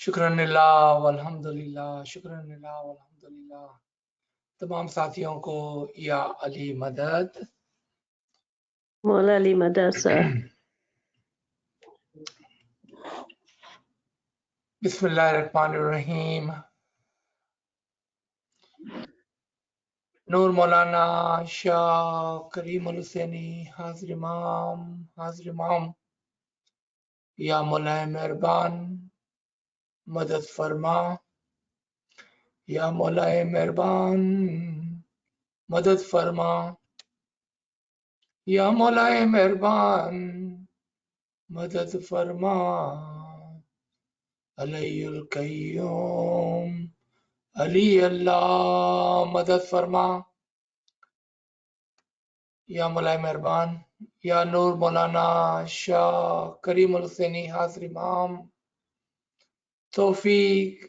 शुक्रनिल्लाह वल्हम्दुलिल्लाह, शुक्रनिल्लाह वल्हम्दुलिल्लाह। तमाम साथियों को या अली मदद। मौला अली मदद सर। बिस्मिल्लाहिर्रहमानिर्रहीम। नूर मौलाना शाह करीम अल हुसैनी हाजिर इमाम, या मौलाए मेहरबान मदद फरमा, या मौलाए मेहरबान मदद फरमा, या मौलाए मेहरबान मदद फरमा। अलैयुल कय्यूम अली अल्लाह मदद फरमा, या मौलाए मेहरबान, या नूर मौलाना शाह करीम अल हुसैनी हाजिर इमाम, तौफीक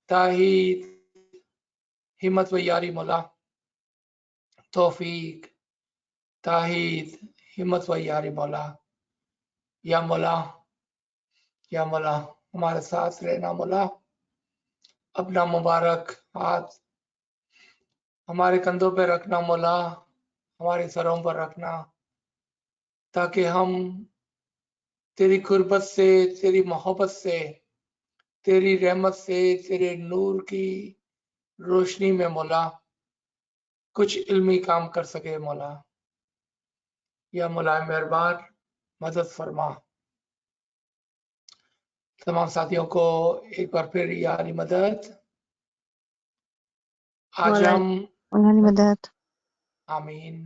ताहीद हिम्मत व यारी मौला, तौफीक ताहीद हिम्मत व यारी मौला। या मौला, या मौला हमारे साथ रहना मौला। अपना मुबारक हाथ हमारे कंधों पर रखना मौला, हमारे सरों पर रखना, ताकि हम तेरी कुर्बत से, तेरी मोहब्बत से, तेरी रहमत से, तेरे नूर की रोशनी में मौला कुछ इल्मी काम कर सके मौला। या मौला मेहरबान मदद फरमा। तमाम साथियों को एक बार फिर या अली मदद। आज मौला हम अली मदद। आमीन।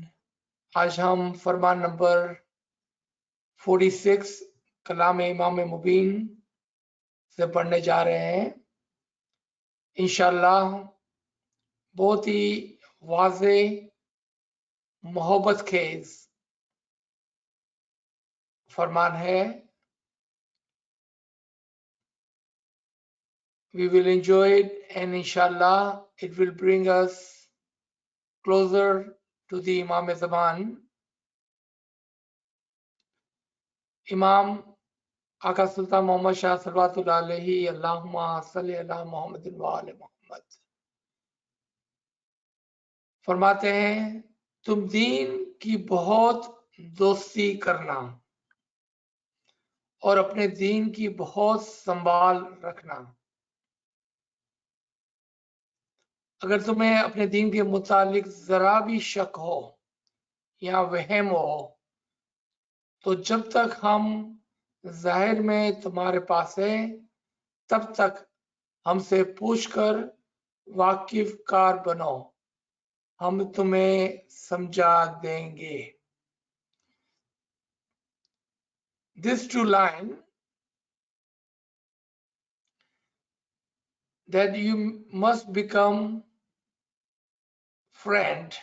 आज हम फरमान नंबर 46 कलाम इमाम मुबीन से पढ़ने जा रहे हैं। इंशाअल्लाह बहुत ही वाज़े मोहब्बत खेज फरमान है। We will enjoy it and inshallah it will bring us closer to the Imam Zaman. Imam आका सुल्तान मोहम्मद शाह सल्लल्लाहु अलैहि अल्लाहुम्मा सल्ली अला मुहम्मद व आले मोहम्मद फरमाते हैं, तुम दीन की बहुत दोस्ती करना और अपने दीन की बहुत संभाल रखना। अगर तुम्हें अपने दीन के मुतालिक जरा भी शक हो या वहम हो, तो जब तक हम जाहिर में तुम्हारे पास है, तब तक हमसे पूछकर वाकिफ कार बनो, हम तुम्हें समझा देंगे। This two line that you must become friend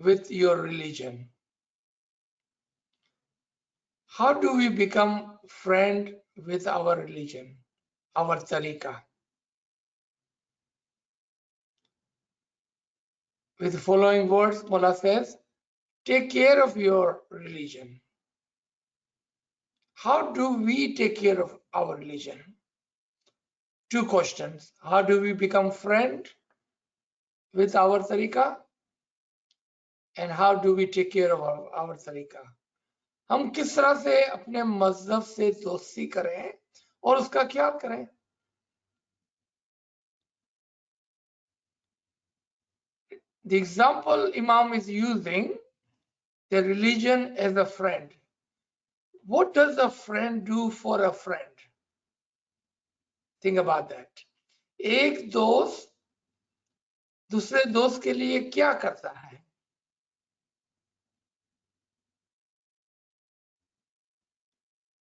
with your religion. How do we become friend with our religion, our tariqah? With the following words, Mullah says, take care of your religion. How do we take care of our religion? Two questions. How do we become friend with our tariqah? And how do we take care of our tariqah? हम किस तरह से अपने मजहब से दोस्ती करें और उसका ख्याल करें? The example Imam is using the religion as a friend. What does a friend do for a friend? Think about that. एक दोस्त दूसरे दोस्त के लिए क्या करता है?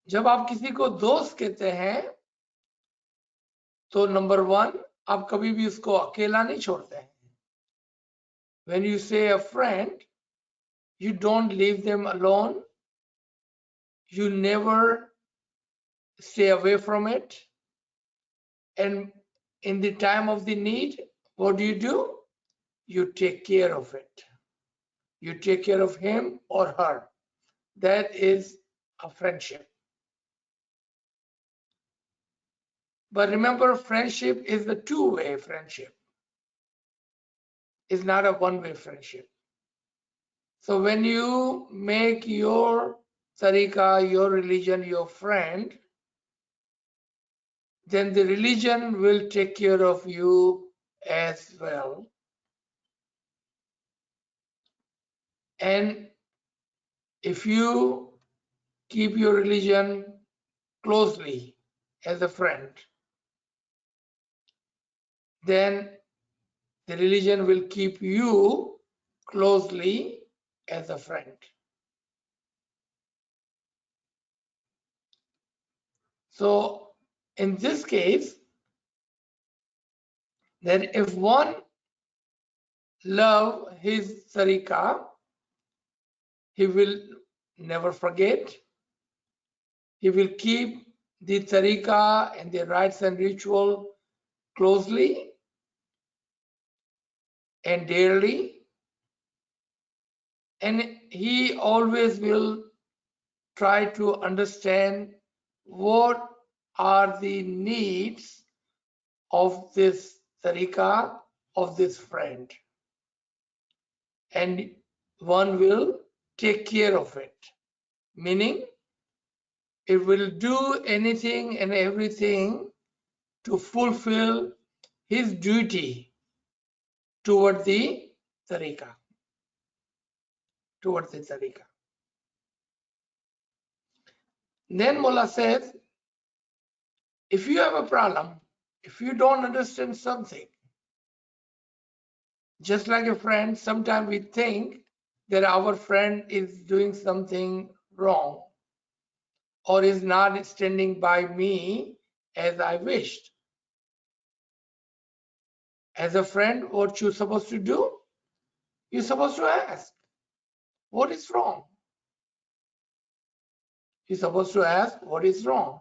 जब आप किसी को दोस्त कहते हैं तो नंबर 1, आप कभी भी उसको अकेला नहीं छोड़ते हैं। When you say a friend, you don't leave them alone. You never stay away from it. And in the time of the need, what do? You take care of it. You take care of him or her. That is a friendship. But remember, friendship is the two-way friendship. It's not a one-way friendship. So when you make your tariqa, your religion, your friend, then the religion will take care of you as well. And if you keep your religion closely as a friend, then the religion will keep you closely as a friend. So in this case, that if one love his tariqa, he will never forget. He will keep the tariqa and the rites and ritual closely and dearly, and he always will try to understand what are the needs of this tariqa, of this friend, and one will take care of it, meaning it will do anything and everything to fulfill his duty toward the tariqa, towards the tariqa. Then Mullah says, if you have a problem, if you don't understand something, just like a friend, sometimes we think that our friend is doing something wrong or is not standing by me as I wished. As a friend, what you're supposed to do? You're supposed to ask, what is wrong? You're supposed to ask, what is wrong?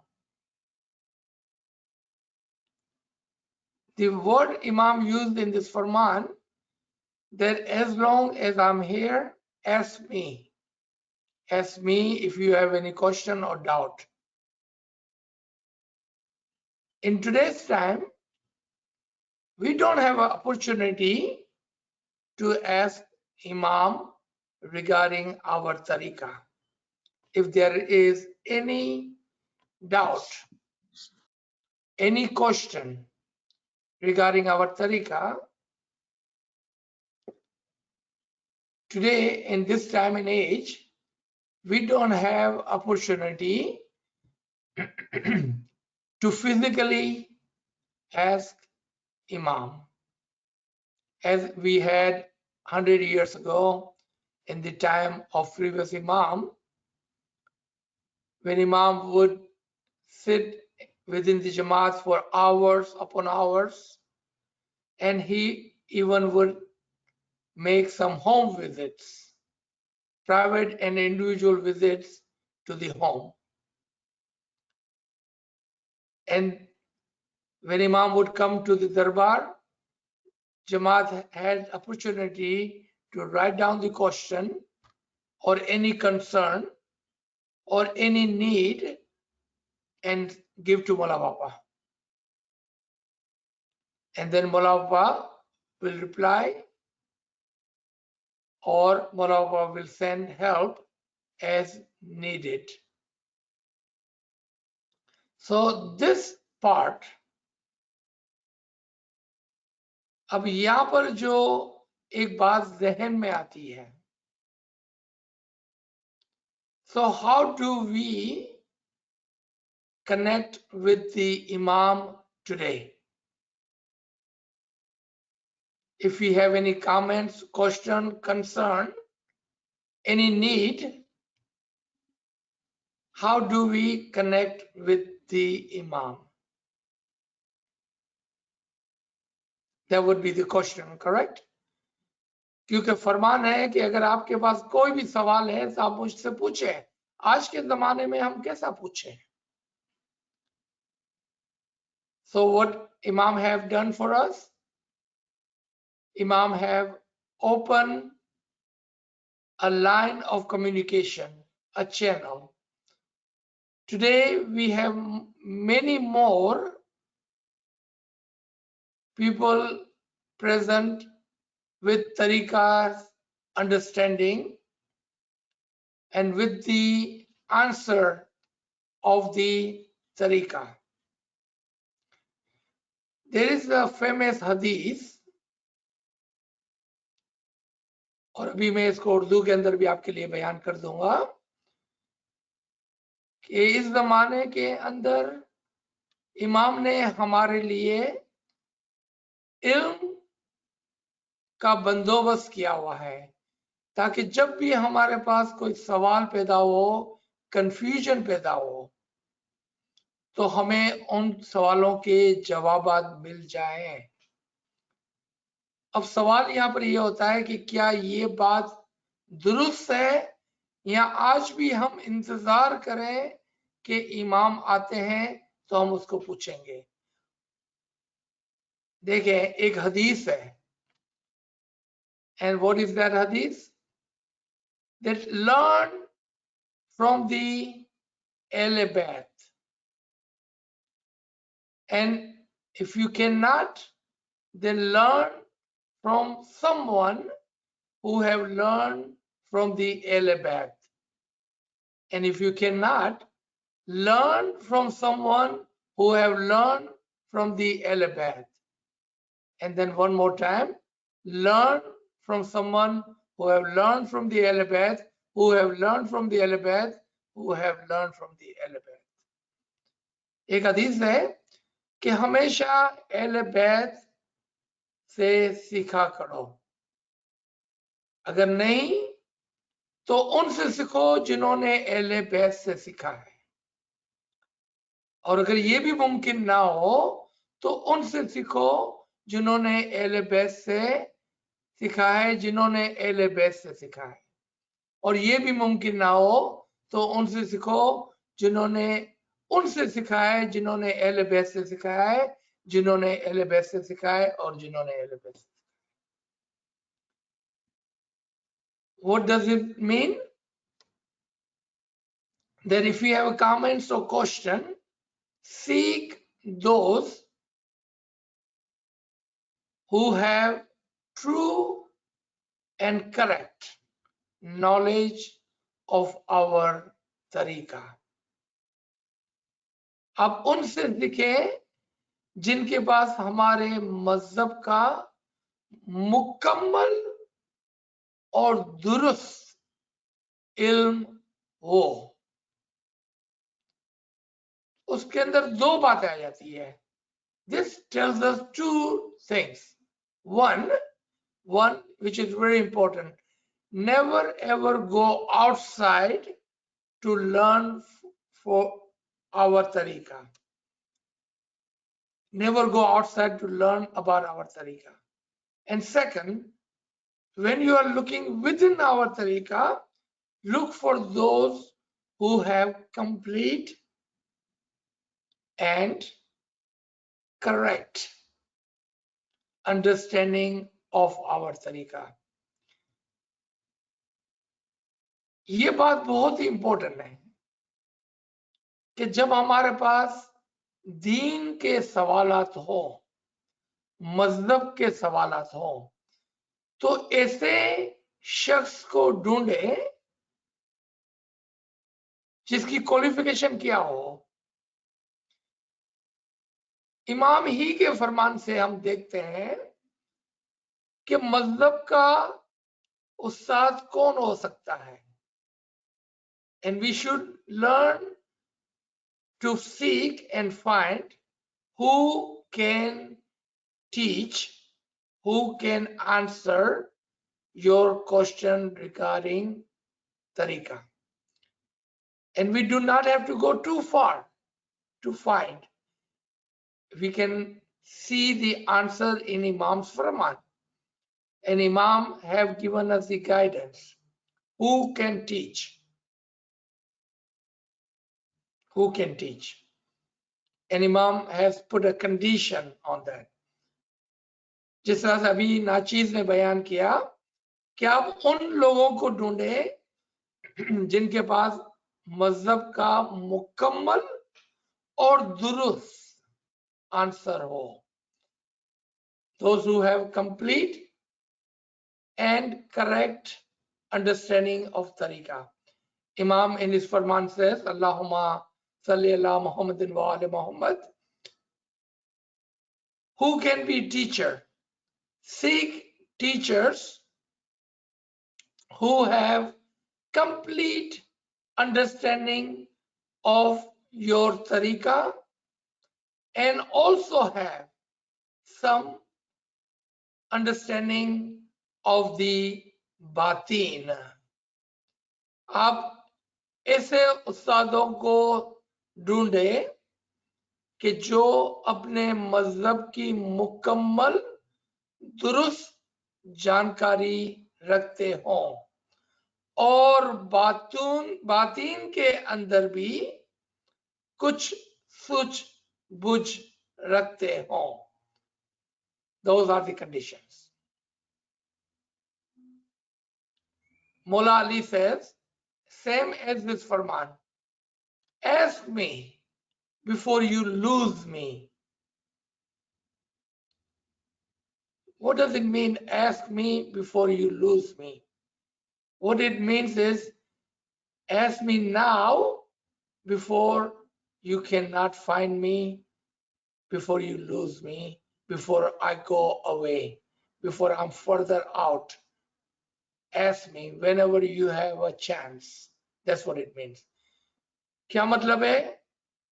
The word Imam used in this Farman, that as long as I'm here, ask me. Ask me if you have any question or doubt. In today's time, we don't have an opportunity to ask Imam regarding our tariqa. If there is any doubt, any question regarding our tariqa, today in this time and age, we don't have opportunity to physically ask Imam as we had 100 years ago in the time of previous Imam, when Imam would sit within the Jamaat for hours upon hours, and he even would make some home visits, private and individual visits to the home. And when Imam would come to the Darbar, Jamaat had opportunity to write down the question or any concern or any need and give to Mullah Baba. And then Mullah Baba will reply or Mullah Baba will send help as needed. So this part, अब यहाँ पर जो एक बात जहन में आती है, so how do we connect with the Imam today? If we have any comments, question, concern, any need, how do we connect with the Imam? That would be the question, correct? क्योंकि फरमान है कि अगर आपके पास कोई भी सवाल है तो आप मुझसे पूछें. आज के जमाने में हम कैसा पूछें? So what Imam have done for us? Imam have opened a line of communication, a channel. Today we have many more people present with tariqa's understanding and with the answer of the tariqa. There is a famous hadith, और अभी मैं इसको उर्दू के अंदर भी आपके लिए बयान कर दूंगा कि इस जमाने के अंदर इमाम ने हमारे लिए इल्म का बंदोबस्त किया हुआ है ताकि जब भी हमारे पास कोई सवाल पैदा हो, कंफ्यूजन पैदा हो, तो हमें उन सवालों के जवाब मिल जाएं। अब सवाल यहाँ पर ये होता है कि क्या ये बात दुरुस्त है या आज भी हम इंतजार करें कि इमाम आते हैं तो हम उसको पूछेंगे। देखें, एक हदीस है, and what is that hadith? That learn from the ALWAAZ, and if you cannot, then learn from someone who have learned from the ALWAAZ, and if you cannot, learn from someone who have learned from the ALWAAZ, and then one more time, learn from someone who have learned from the ALWAAZ, who have learned from the ALWAAZ, who have learned from the ALWAAZ. एक हदीस है कि हमेशा ALWAAZ से सीखा करो, अगर नहीं तो उनसे सीखो जिन्होंने ALWAAZ से सीखा है, और अगर ये भी मुमकिन ना हो तो उनसे सीखो जिन्होंने ALWAAZ से सीखा है, जिन्होंने ALWAAZ से सीखा है, और ये भी मुमकिन ना हो तो उनसे सीखो जिन्होंने उनसे सीखा है, जिन्होंने ALWAAZ से सीखा है, जिन्होंने ALWAAZ से सीखा है, और जिन्होंने ALWAAZ से। What does it mean? That if you have comments or question, seek those who have true and correct knowledge of our tariqa. आप उनसे सीखें जिनके पास हमारे मजहब का मुकम्मल और दुरुस्त इल्म हो। उसके अंदर दो बातें आ जाती है। This tells us two things. One which is very important, never ever go outside to learn for our tariqa. Never go outside to learn about our tariqa. And second, when you are looking within our tariqa, look for those who have complete and correct understanding of our tariqa. ये बात बहुत ही important है कि जब हमारे पास दीन के सवालात हो, मजहब के सवालात हो, तो ऐसे शख्स को ढूंढे जिसकी क्वालिफिकेशन क्या हो। इमाम ही के फरमान से हम देखते हैं कि मजहब का उस्ताद कौन हो सकता है, and we should learn to seek and find who can teach, who can answer your question regarding tariqa. And we do not have to go too far to find. We can see the answer in Imam's Farman. And Imam have given us the guidance. Who can teach? Who can teach? And Imam has put a condition on that. जिस तरह से अभी नाचीज ने बयान किया कि आप उन लोगों को ढूंढे जिनके पास मजहब का मुकम्मल और दुरुस्त आंसर हो। those who have complete and correct understanding of tariqah. Imam in his Farman says, Allahumma salli ala Muhammadin wa ala Muhammad. Who can be teacher? Seek teachers who have complete understanding of your tariqah and also have some understanding of the batin. आप ऐसे उस्तादों को ढूंढे कि जो अपने मजहब की मुकम्मल दुरुस्त जानकारी रखते हों और बातीन के अंदर भी कुछ सूझ बुझ रखते हों. Those are the conditions. Mullah Ali says, same as this Farman, ask me before you lose me. What does it mean, ask me before you lose me? What it means is, ask me now before you cannot find me, before you lose me, before I go away, before I'm further out. Ask me whenever you have a chance. That's what it means. क्या मतलब है?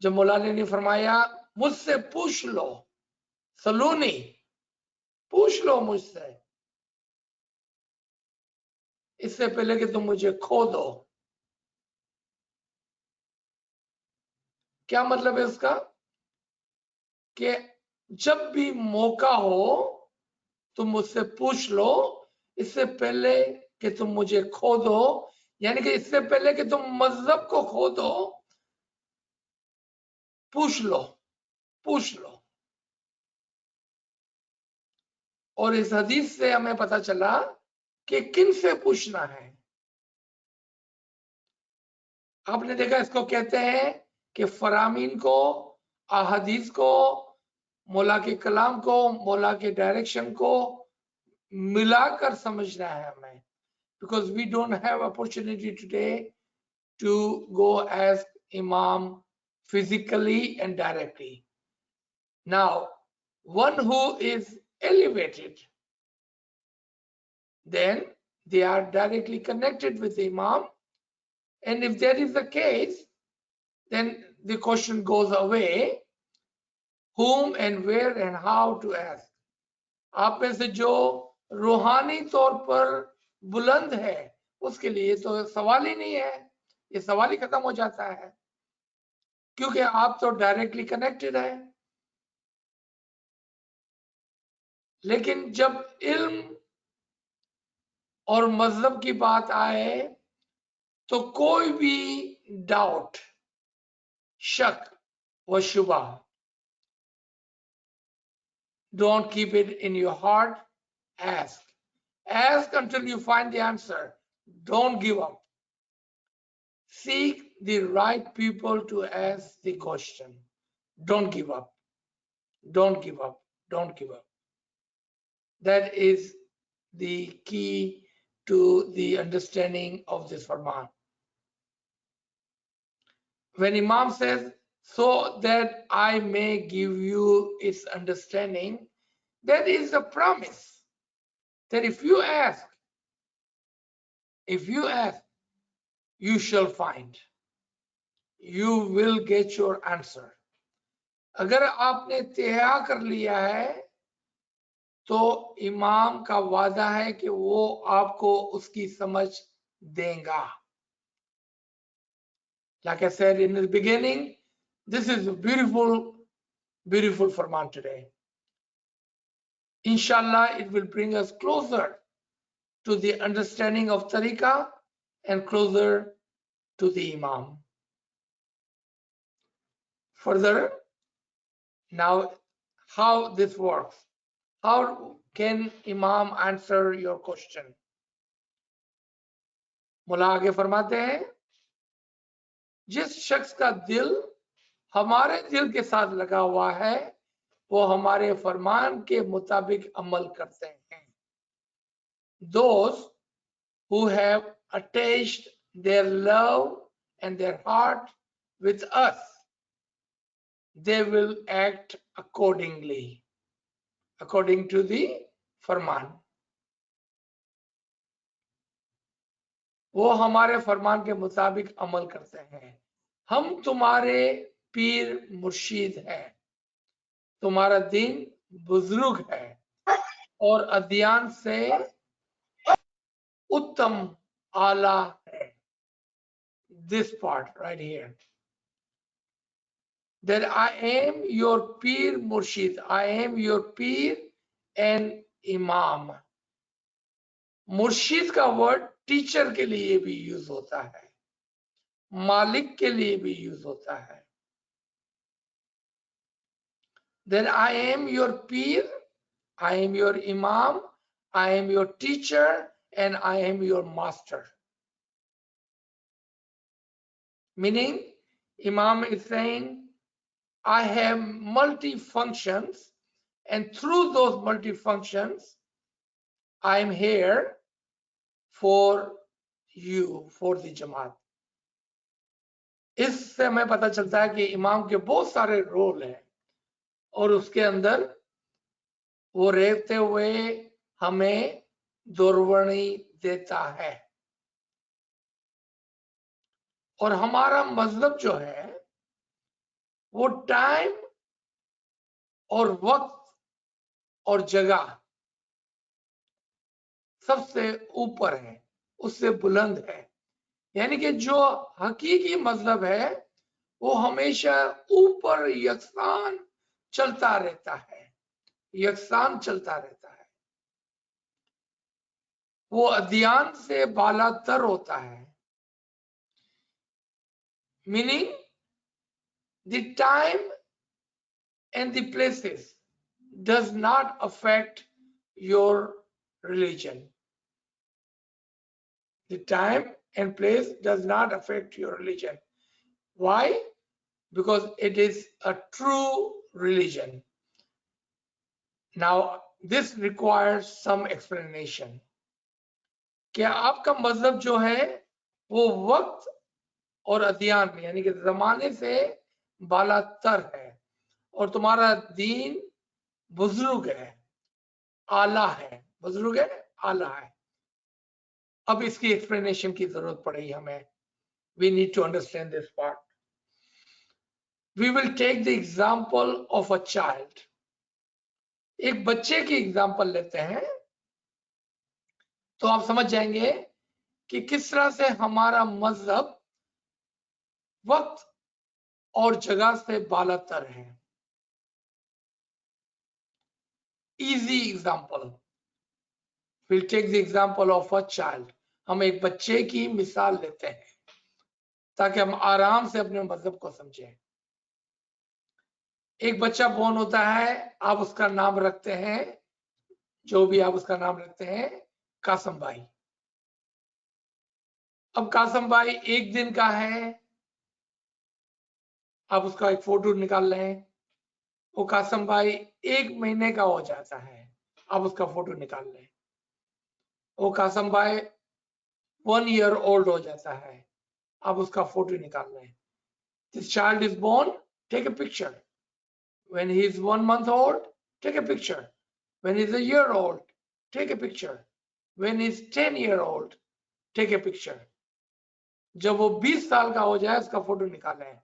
जब मौलाना ने फरमाया मुझसे पूछ लो, सलूनी, पूछ लो मुझसे, इससे पहले कि तुम मुझे खो दो. क्या मतलब है उसका? कि जब भी मौका हो तुम मुझसे पूछ लो, इससे पहले कि तुम मुझे खो दो, यानी कि इससे पहले कि तुम मजहब को खो दो, पूछ लो, पूछ लो. और इस हदीस से हमें पता चला कि किन से पूछना है. आपने देखा, इसको कहते हैं कि फरामीन को, अहादीस को, मौला के कलाम को, मौला के डायरेक्शन को मिलाकर समझना है हमें. Because we don't have opportunity today to go ask Imam physically and directly. Now, one who is elevated, then they are directly connected with the Imam, and if that is the case, then the question goes away, whom and where and how to ask. आप में से जो रूहानी तौर पर बुलंद है, उसके लिए तो सवाल ही नहीं है, ये सवाल ही खत्म हो जाता है, क्योंकि आप तो डायरेक्टली कनेक्टेड है. लेकिन जब इल्म और मजहब की बात आए तो कोई भी डाउट, शक व शुबा, don't keep it in your heart. Ask until you find the answer. Don't give up. Seek the right people to ask the question. Don't give up. Don't give up. Don't give up. That is the key to the understanding of this Farman. When Imam says, so that I may give you its understanding, that is a promise that if you ask, you shall find. You will get your answer. अगर आपने तय कर लिया है तो इमाम का वादा है कि वो आपको उसकी समझ देगा. Like I said in the beginning, this is a beautiful, beautiful Farman today. Inshallah, it will bring us closer to the understanding of tariqah and closer to the Imam. Further, now how this works. How can Imam answer your question? मुला आगे फरमाते हैं, जिस शख्स का दिल हमारे दिल के साथ लगा हुआ है, वो हमारे फरमान के मुताबिक अमल करते हैं. Those who have attached their love and their heart with us, they will act accordingly, according to the फरमान. वो हमारे फरमान के मुताबिक अमल करते हैं. हम तुम्हारे पीर मुर्शीद हैं, तुम्हारा दीन बुजुर्ग है और अध्ययन से उत्तम आला है. This part right here, that I am your peer murshid, I am your peer and imam. मुर्शिद का वर्ड टीचर के लिए भी यूज होता है, मालिक के लिए भी यूज होता है. Then I am your peer, I am your imam, I am your teacher and I am your master. Meaning, Imam is saying, I have multi-functions, and through those multi-functions, I am here for you, for the Jamaat. इससे हमें पता चलता है कि इमाम के बहुत सारे रोल हैं और उसके अंदर वो रहते हुए हमें दुर्वणी देता है. और हमारा मजहब जो है वो टाइम और वक्त और जगह सबसे ऊपर है, उससे बुलंद है. यानी कि जो हकीकी मजहब है वो हमेशा ऊपर यकसान चलता रहता है, यकसान चलता रहता है. वो अध्ययन से बालातर होता है. Meaning the time and the places does not affect your religion. The time and place does not affect your religion. Why? Because it is a true religion. Now, this requires some explanation. क्या आपका मजहब जो है वो वक्त और अध्ययन में यानी कि जमाने से बालातर है और तुम्हारा दीन बुजुर्ग है, आला है. बुजुर्ग है, आला है. अब इसकी एक्सप्लेनेशन की जरूरत पड़ेगी हमें. We need to understand this part. We will take the example of a child. एक बच्चे की एग्जाम्पल लेते हैं तो आप समझ जाएंगे कि किस तरह से हमारा मजहब वक्त और जगह से बालातर है. Easy example. We'll take the example of a child. हम एक बच्चे की मिसाल लेते हैं ताकि हम आराम से अपने मजहब को समझें. एक बच्चा बोर्न होता है, आप उसका नाम रखते हैं, जो भी आप उसका नाम रखते हैं, कासम भाई. अब कासम भाई एक दिन का है, आप उसका एक फोटो निकाल लें. वो कासम भाई एक महीने का हो जाता है, आप उसका फोटो निकाल लें. वो कासम भाई 1 year old हो जाता है, आप उसका फोटो निकाल लें. This child is born, take a picture. When he is 1 month old, take a picture. When he is a year old, take a picture. When he is 10 year old, take a picture. जब वो 20 साल का हो जाए उसका photo निकालें.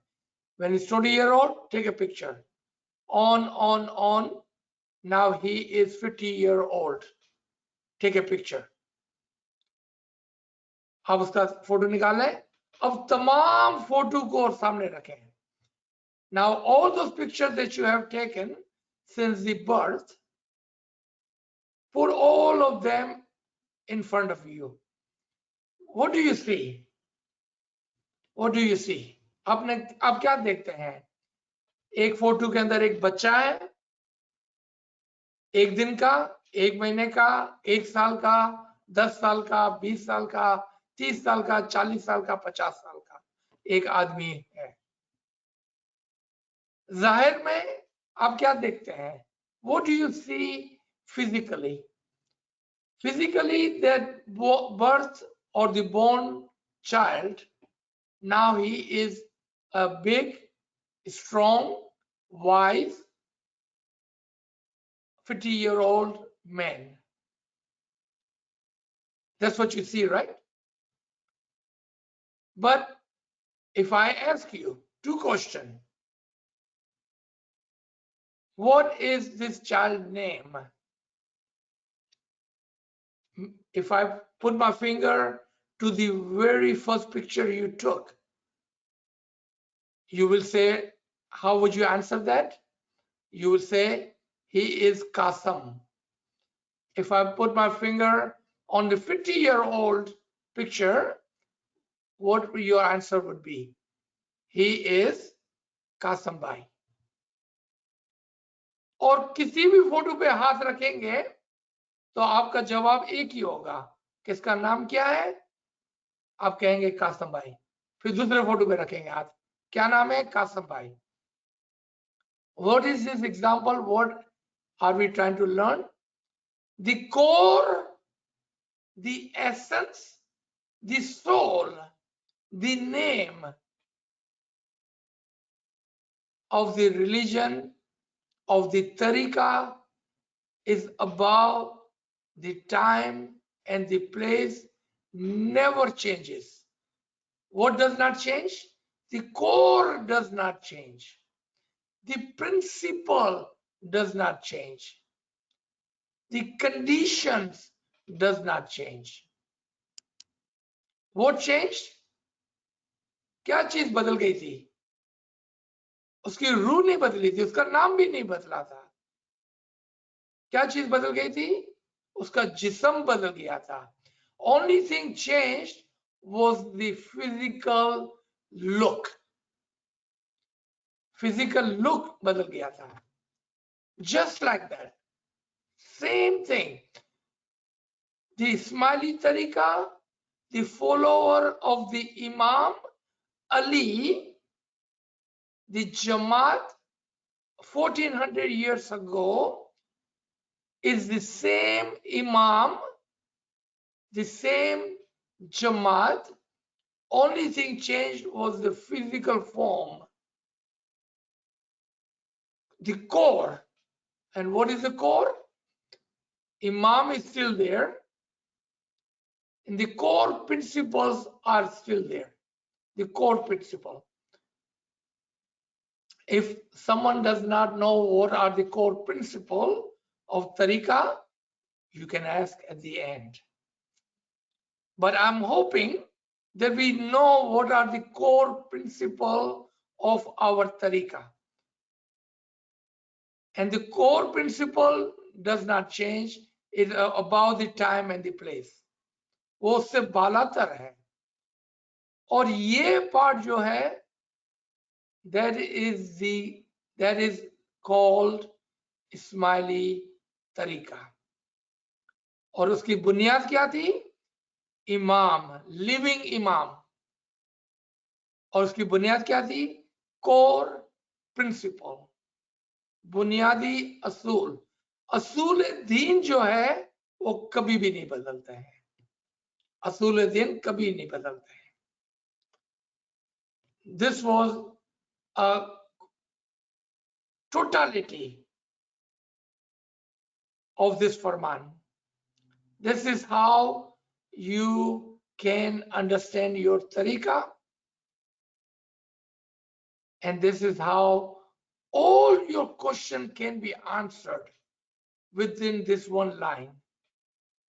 When he is 20 year old, take a picture. On. Now he is 50 year old. Take a picture. आप उसका फोटो निकालें. अब तमाम फोटो को सामने रखें. Now all those pictures that you have taken since the birth, put all of them in front of you. What do you see? What do you see? आप क्या देखते हैं? एक फोटो के अंदर एक बच्चा है, एक दिन का, एक महीने का, 1 साल का, 10 साल का, 20 साल का, 30 साल का, 40 साल का, 50 साल का एक आदमी है. जाहिर में आप क्या देखते हैं? What do you see physically? Physically, that birth or the born child, now he is a big, strong, wise, 50-year-old man. That's what you see, right? But if I ask you two questions, what is this child's name? If I put my finger to the very first picture you took, you will say, how would you answer that? You will say, he is Qasim. If I put my finger on the 50-year-old picture, what your answer would be? He is Qasim Bhai. और किसी भी photo पे हाथ रखेंगे तो आपका जवाब एक ही होगा, किसका नाम क्या है? आप कहेंगे कासिम भाई। फिर दूसरे फोटो पे रखेंगे हाथ, क्या नाम है? कासिम भाई। What is this example? What are we trying to learn? The core, the essence, the soul, the name of the religion, of the tariqah is above the time and the place, never changes. What does not change? The core does not change. The principle does not change. The conditions does not change. What changed? क्या चीज बदल गई थी? उसकी रूह नहीं बदली थी, उसका नाम भी नहीं बदला था। क्या चीज बदल गई थी? उसका जिस्म बदल गया था। Only thing changed was the physical look. Physical look बदल गया था। Just like that. Same thing. The Ismaili tariqah, the follower of the Imam Ali, the Jamaat 1400 years ago, is the same Imam, the same Jamaat. Only thing changed was the physical form, the core. And what is the core? Imam is still there, and the core principles are still there. The core principle. If someone does not know what are the core principles of tariqah, you can ask at the end. But I'm hoping that we know what are the core principles of our tariqah. And the core principle does not change. It's about the time and the place. वो उससे बालातर है। और ये part जो है, that is called Ismaili tariqah. और उसकी बुनियाद क्या थी? इमाम, लिविंग इमाम। और उसकी बुनियाद क्या थी? कोर प्रिंसिपल, बुनियादी असूल। असूल दीन जो है वो कभी भी नहीं बदलते हैं। असूल दीन कभी नहीं बदलते हैं। This was a totality of this Farman. This is how you can understand your tariqah, and this is how all your question can be answered within this one line.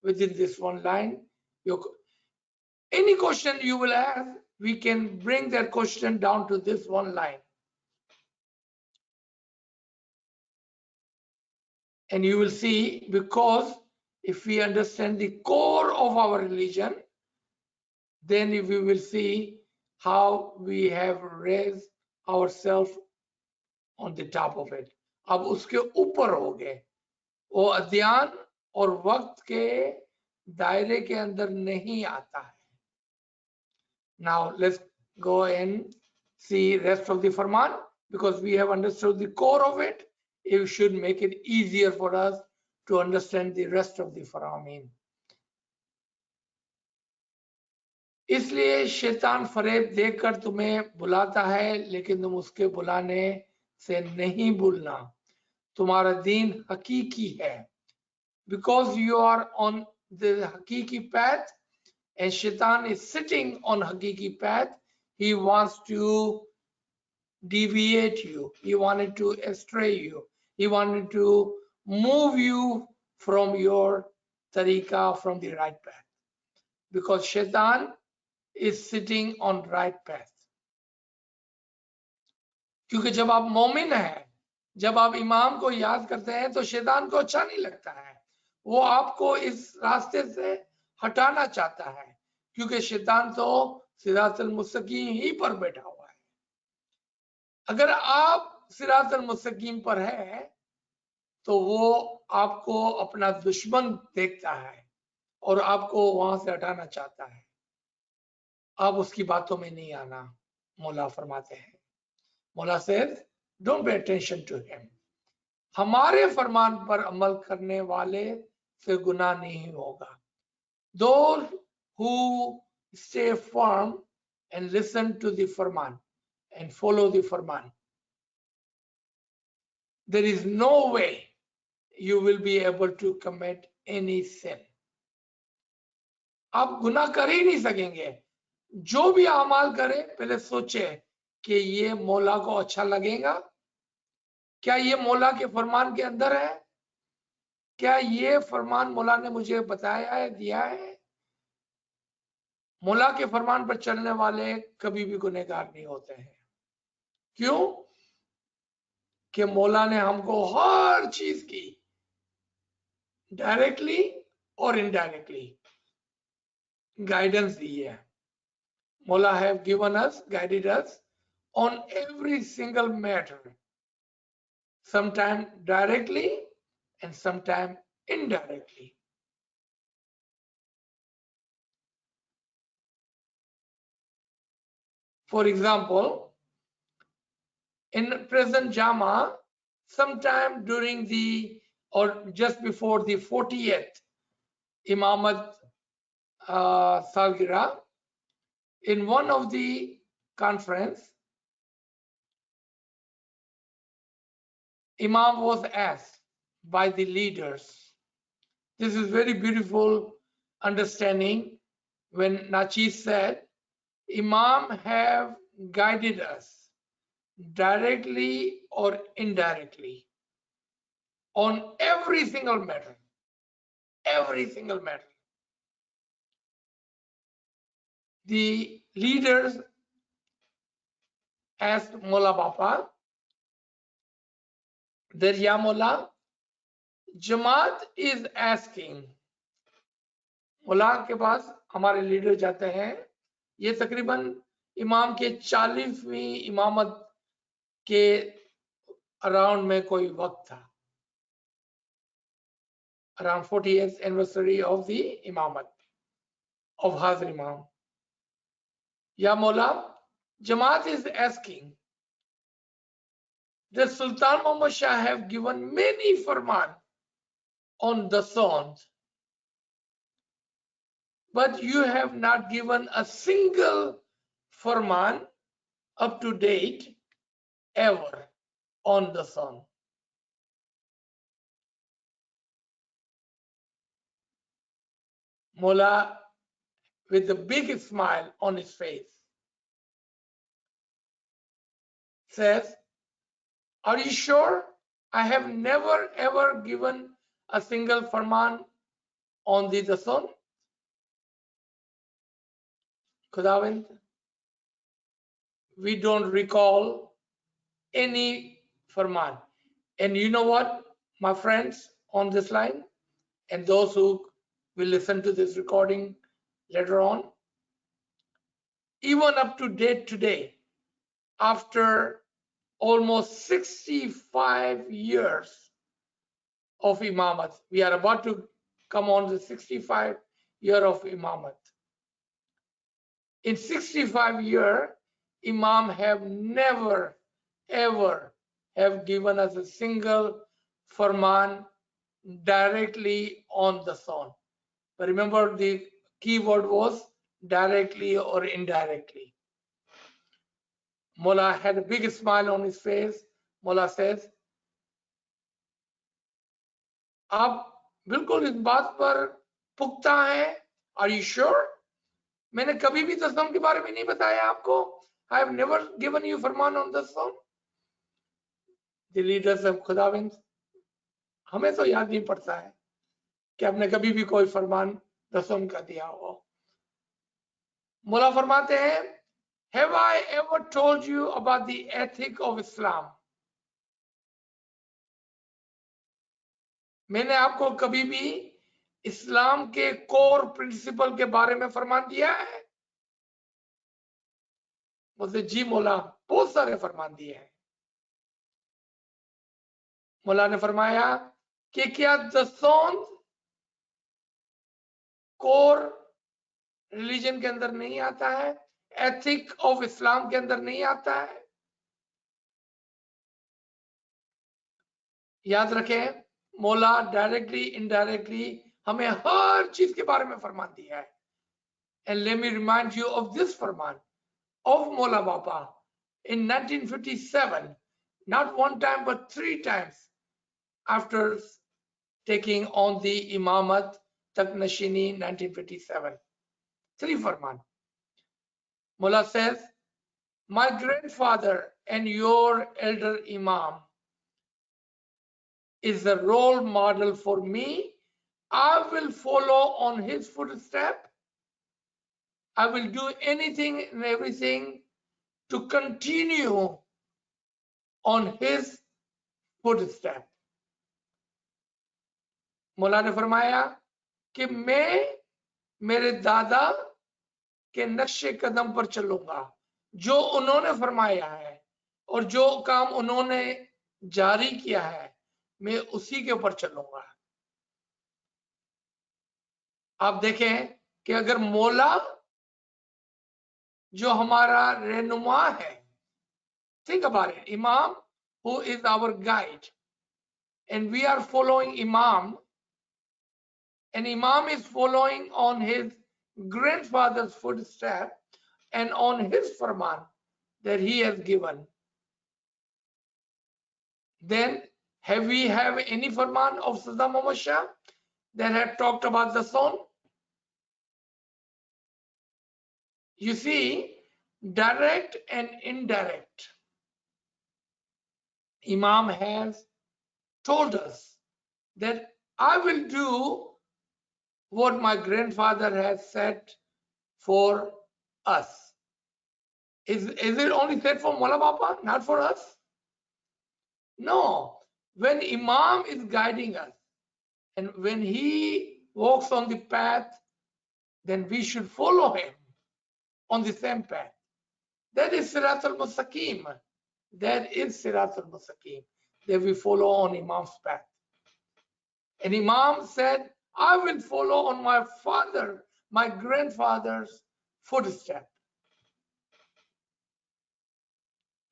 Within this one line, any question you will ask, we can bring that question down to this one line. And you will see, because if we understand the core of our religion, then we will see how we have raised ourselves on the top of it. अब उसके ऊपर हो गए, वो अध्ययन और वक्त के दायरे के अंदर नहीं आता है। Now let's go and see rest of the Farman, because we have understood the core of it. it should make it easier for us to understand the rest of the Farman. इसलिए शैतान फरेब देकर तुम्हें बुलाता है, लेकिन तुम उसके बुलाने से नहीं भूलना। तुम्हारा दीन हकीकी है, because you are on the hakiki path, and shaitan is sitting on hakiki path. He wants to deviate you, he wanted to astray you, he wanted to move you from your tariqah, from the right path, because shaitan is sitting on right path. क्योंकि जब आप मोमिन हैं, जब आप इमाम को याद करते हैं, तो शैतान को अच्छा नहीं लगता है, वो आपको इस रास्ते से हटाना चाहता है, क्योंकि शैतान तो सिरातुल मुस्तकीम ही पर बैठा हुआ है। अगर आप सिरातुल मुस्तकीम पर है, तो वो आपको अपना दुश्मन देखता है और आपको वहां से हटाना चाहता है। आप उसकी बातों में नहीं आना, मौला फरमाते हैं। मौला says, don't pay attention to him. हमारे फरमान पर अमल करने वाले से गुनाह नहीं होगा। Those who stay firm and listen to the Farman and follow the Farman, there is no way you will be able to commit any sin. आप गुनाह कर ही नहीं सकेंगे। जो भी अमाल करे, पहले सोचे कि ये मौला को अच्छा लगेगा, क्या ये मौला के फरमान के अंदर है, क्या ये फरमान मौला ने मुझे बताया है, दिया है। मौला के फरमान पर चलने वाले कभी भी गुनहगार नहीं होते हैं। क्यों? कि मौला ने हमको हर चीज की डायरेक्टली और इनडायरेक्टली गाइडेंस दी है। मौला have given us, guided us on every single matter, sometime directly and sometime indirectly. For example, in present Jama, sometime during the or just before the 40th Imamat Salgira, in one of the conference, Imam was asked by the leaders. This is very beautiful understanding when Nachis said, Imam have guided us directly or indirectly on every single matter. Every single matter. The leaders asked Mola Bapa, that Ya Mola, Jamaat is asking. मोला के पास हमारे leader जाते हैं। ये तकरीबन इमाम के 40वीं इमामत के अराउंड में कोई वक्त था, around 40th anniversary of the imamat of Hazir Imam. Ya Mola, Jamaat is asking that Sultan Muhammad Shah have given many farman on the songs, but you have not given a single farman up to date ever on the song. Mullah, with a big smile on his face, says, are you sure? I have never ever given a single farman on the song. Khudawand, we don't recall any farman. And you know what, my friends on this line, and those who will listen to this recording later on, even up to date today, after almost 65 years of imamat, we are about to come on the 65 year of imamat. In 65 years, Imam have never ever have given us a single farman directly on the song. But remember, the key word was directly or indirectly. Mullah had a big smile on his face. Mullah says, आप बिल्कुल इस बात पर पुख्ता हैं? Are you sure? मैंने कभी भी दसम के बारे में नहीं बताया आपको. I have never given you Farman on the song. The leaders of खुदाविंद, हमें तो याद नहीं पड़ता है कि आपने कभी भी कोई फरमान दसम का दिया हो. मुल्ला फरमाते हैं, Have I ever told you about the ethic of Islam? मैंने आपको कभी भी इस्लाम के कोर प्रिंसिपल के बारे में फरमान दिया है? मुझे जी मौला, बहुत सारे फरमान दिए हैं. मौला ने फरमाया कि क्या दसौंद कोर रिलीजन के अंदर नहीं आता है, एथिक ऑफ इस्लाम के अंदर नहीं आता है? याद रखें, मौला डायरेक्टली इनडायरेक्टली हमें हर चीज के बारे में फरमान दिया है. And let me remind you of this Farman of Mola Baba in 1957, not one time but 3 times after taking on the Imamat Taknashini 1957. 3 Farman. Mola says, my grandfather and your elder Imam is a role model for me. I will follow on his footstep. I will do anything and everything to continue on his footstep. मौला ने फरमाया कि मैं मेरे दादा के नक्शे कदम पर चलूंगा, जो उन्होंने फरमाया है और जो काम उन्होंने जारी किया है, मैं उसी के ऊपर चलूंगा. आप देखें कि अगर मौला जो हमारा रहनुमा है, think about it, Imam who is our guide and we are following Imam, and Imam is following on his grandfather's footstep and on his farman that he has given, then have we have any farman of Saddam Muhammad Shah that had talked about the son? You see, direct and indirect. Imam has told us that I will do what my grandfather has said for us. Is it only said for Mola Baba, not for us? No. When Imam is guiding us and when he walks on the path, then we should follow him on the same path. That is Sirat al-Mustaqim. That is Sirat al-Mustaqim, that we follow on Imam's path. And Imam said, I will follow on my father, my grandfather's footstep.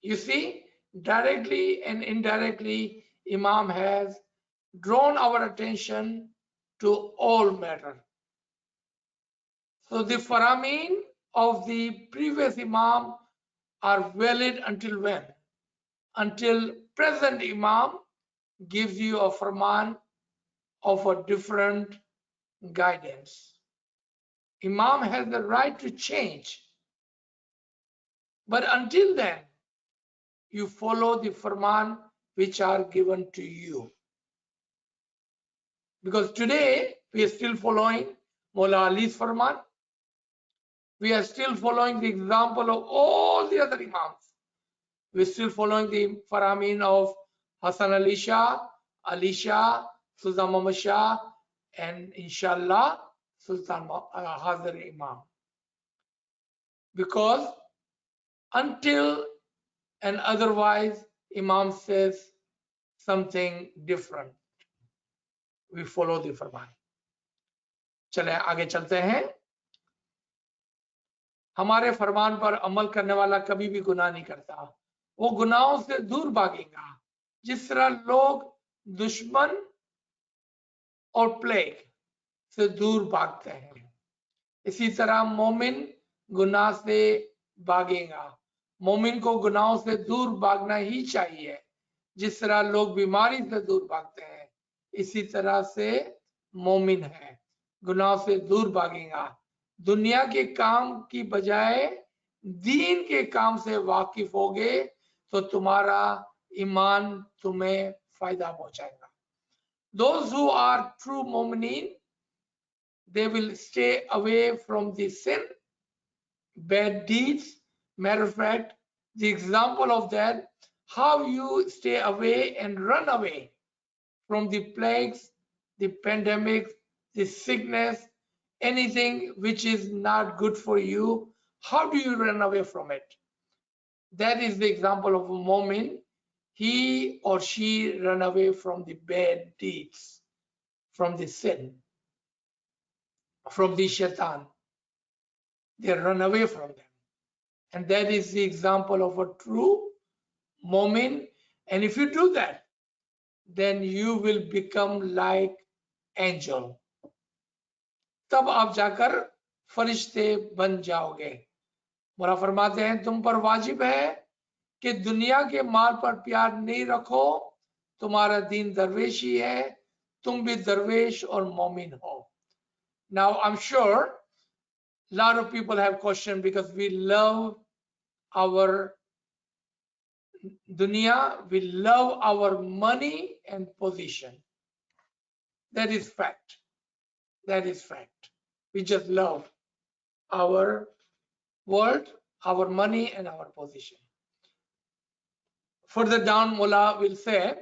You see, directly and indirectly, Imam has drawn our attention to all matter. So the Faramin of the previous Imam are valid until when? Until present Imam gives you a Farman of a different guidance. Imam has the right to change. But until then, you follow the Farman which are given to you. Because today, we are still following Mullah Ali's Farman. We are still following the example of all the other Imams. We are still following the Faramin of Hassan Ali Shah, Sultan Muhammad Shah, and inshallah, Sultan Hazar Imam. Because until and otherwise, Imam says something different, we follow the Farman. चले आगे चलते हैं. हमारे फरमान पर अमल करने वाला कभी भी गुनाह नहीं करता, वो गुनाहों से दूर भागेगा. जिस तरह लोग दुश्मन और प्लेग से दूर भागते हैं, इसी तरह मोमिन गुनाह से भागेगा। मोमिन को गुनाहों से दूर भागना ही चाहिए। जिस तरह लोग बीमारी से दूर भागते हैं, इसी तरह से मोमिन है, गुनाह से दूर भागेगा। दुनिया के काम की बजाय दीन के काम से वाकिफ होगे तो तुम्हारा ईमान तुम्हें फायदा पहुंचाएगा। Those who are true mu'minin, they will stay away from the sin, bad deeds. Matter of fact, the example of that, how you stay away and run away from the plagues, the pandemic, the sickness, anything which is not good for you, how do you run away from it? That is the example of a mu'min. He or she run away from the bad deeds, from the sin, from the shaitan. They run away from them. And that is the example of a true mu'min. And if you do that, then you will become like angel. तब आप जाकर फरिश्ते बन जाओगे। मौला फरमाते हैं तुम पर वाजिब है कि दुनिया के माल पर प्यार नहीं रखो, तुम्हारा दीन दरवेशी है, तुम भी दरवेश और मोमिन हो। Now I'm sure a lot of people have questioned because we love our dunya, we love our money and position. That is fact. That is fact. We just love our world, our money, and our position. Further down, Mullah will say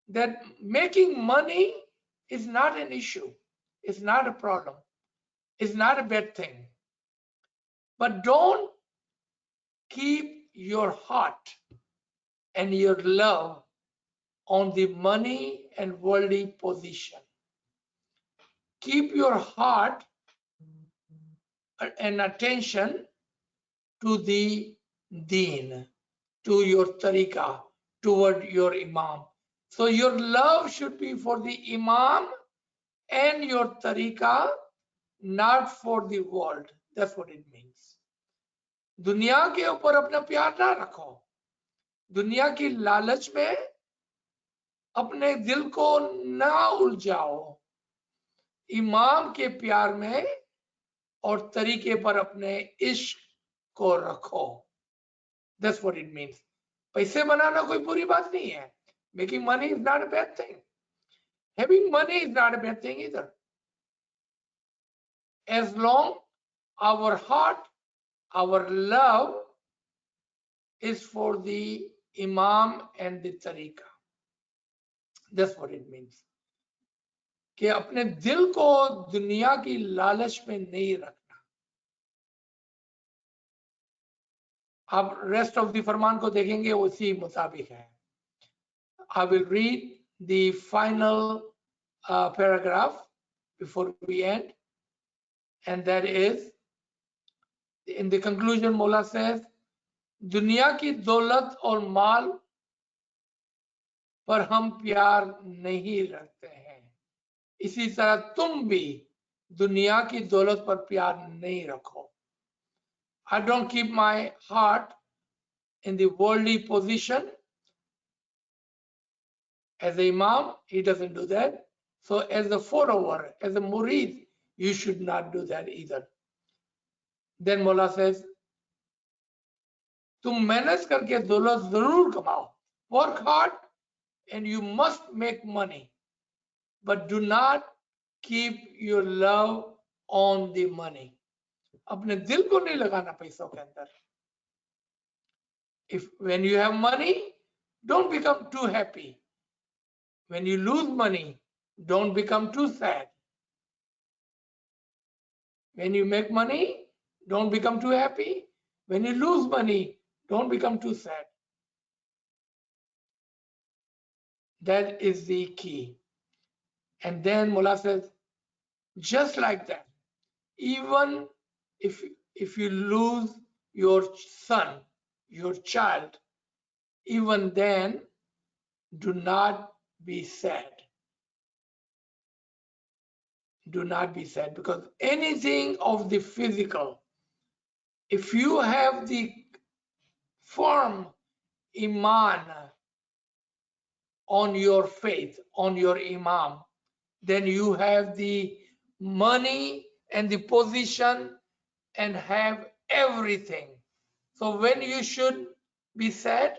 that making money is not an issue. It's not a problem. It's not a bad thing. But don't keep your heart and your love on the money and worldly position. Keep your heart and attention to the deen, to your tariqah, toward your imam. So your love should be for the imam and your tariqah, not for the world. That's what it means. दुनिया के ऊपर अपना प्यार ना रखो, दुनिया की लालच में अपने दिल को ना उलझाओ, इमाम के प्यार में और तरीके पर अपने इश्क को रखो। That's what it means. पैसे बनाना कोई बुरी बात नहीं है. Making money is not a bad thing. Having money is not a bad thing either. As long our heart, our love is for the imam and the tariqa. That's what it means. कि अपने दिल को दुनिया की लालच में नहीं रखना। आप रेस्ट ऑफ द फरमान को देखेंगे उसी मुताबिक है। I will read the final paragraph before we end, and that is, in the conclusion, Mullah says, दुनिया की दौलत और माल पर हम प्यार नहीं रखते हैं, इसी तरह तुम भी दुनिया की दौलत पर प्यार नहीं रखो। I don't keep my heart in the worldly position. As an imam, he doesn't do that. So as a follower, as a murid, you should not do that either. Then Mullah says, तुम मेहनत करके दौलत जरूर कमाओ, work hard and you must make money, but do not keep your love on the money. अपने दिल को नहीं लगाना पैसों के अंदर. When you have money, don't become too happy. When you lose money, don't become too sad. When you make money, don't become too happy. When you lose money, don't become too sad. That is the key. And then Mullah says, just like that, even if you lose your son, your child, even then, do not be sad. Do not be sad, because anything of the physical, if you have the firm iman on your faith, on your imam, then you have the money and the position and have everything. So when you should be sad,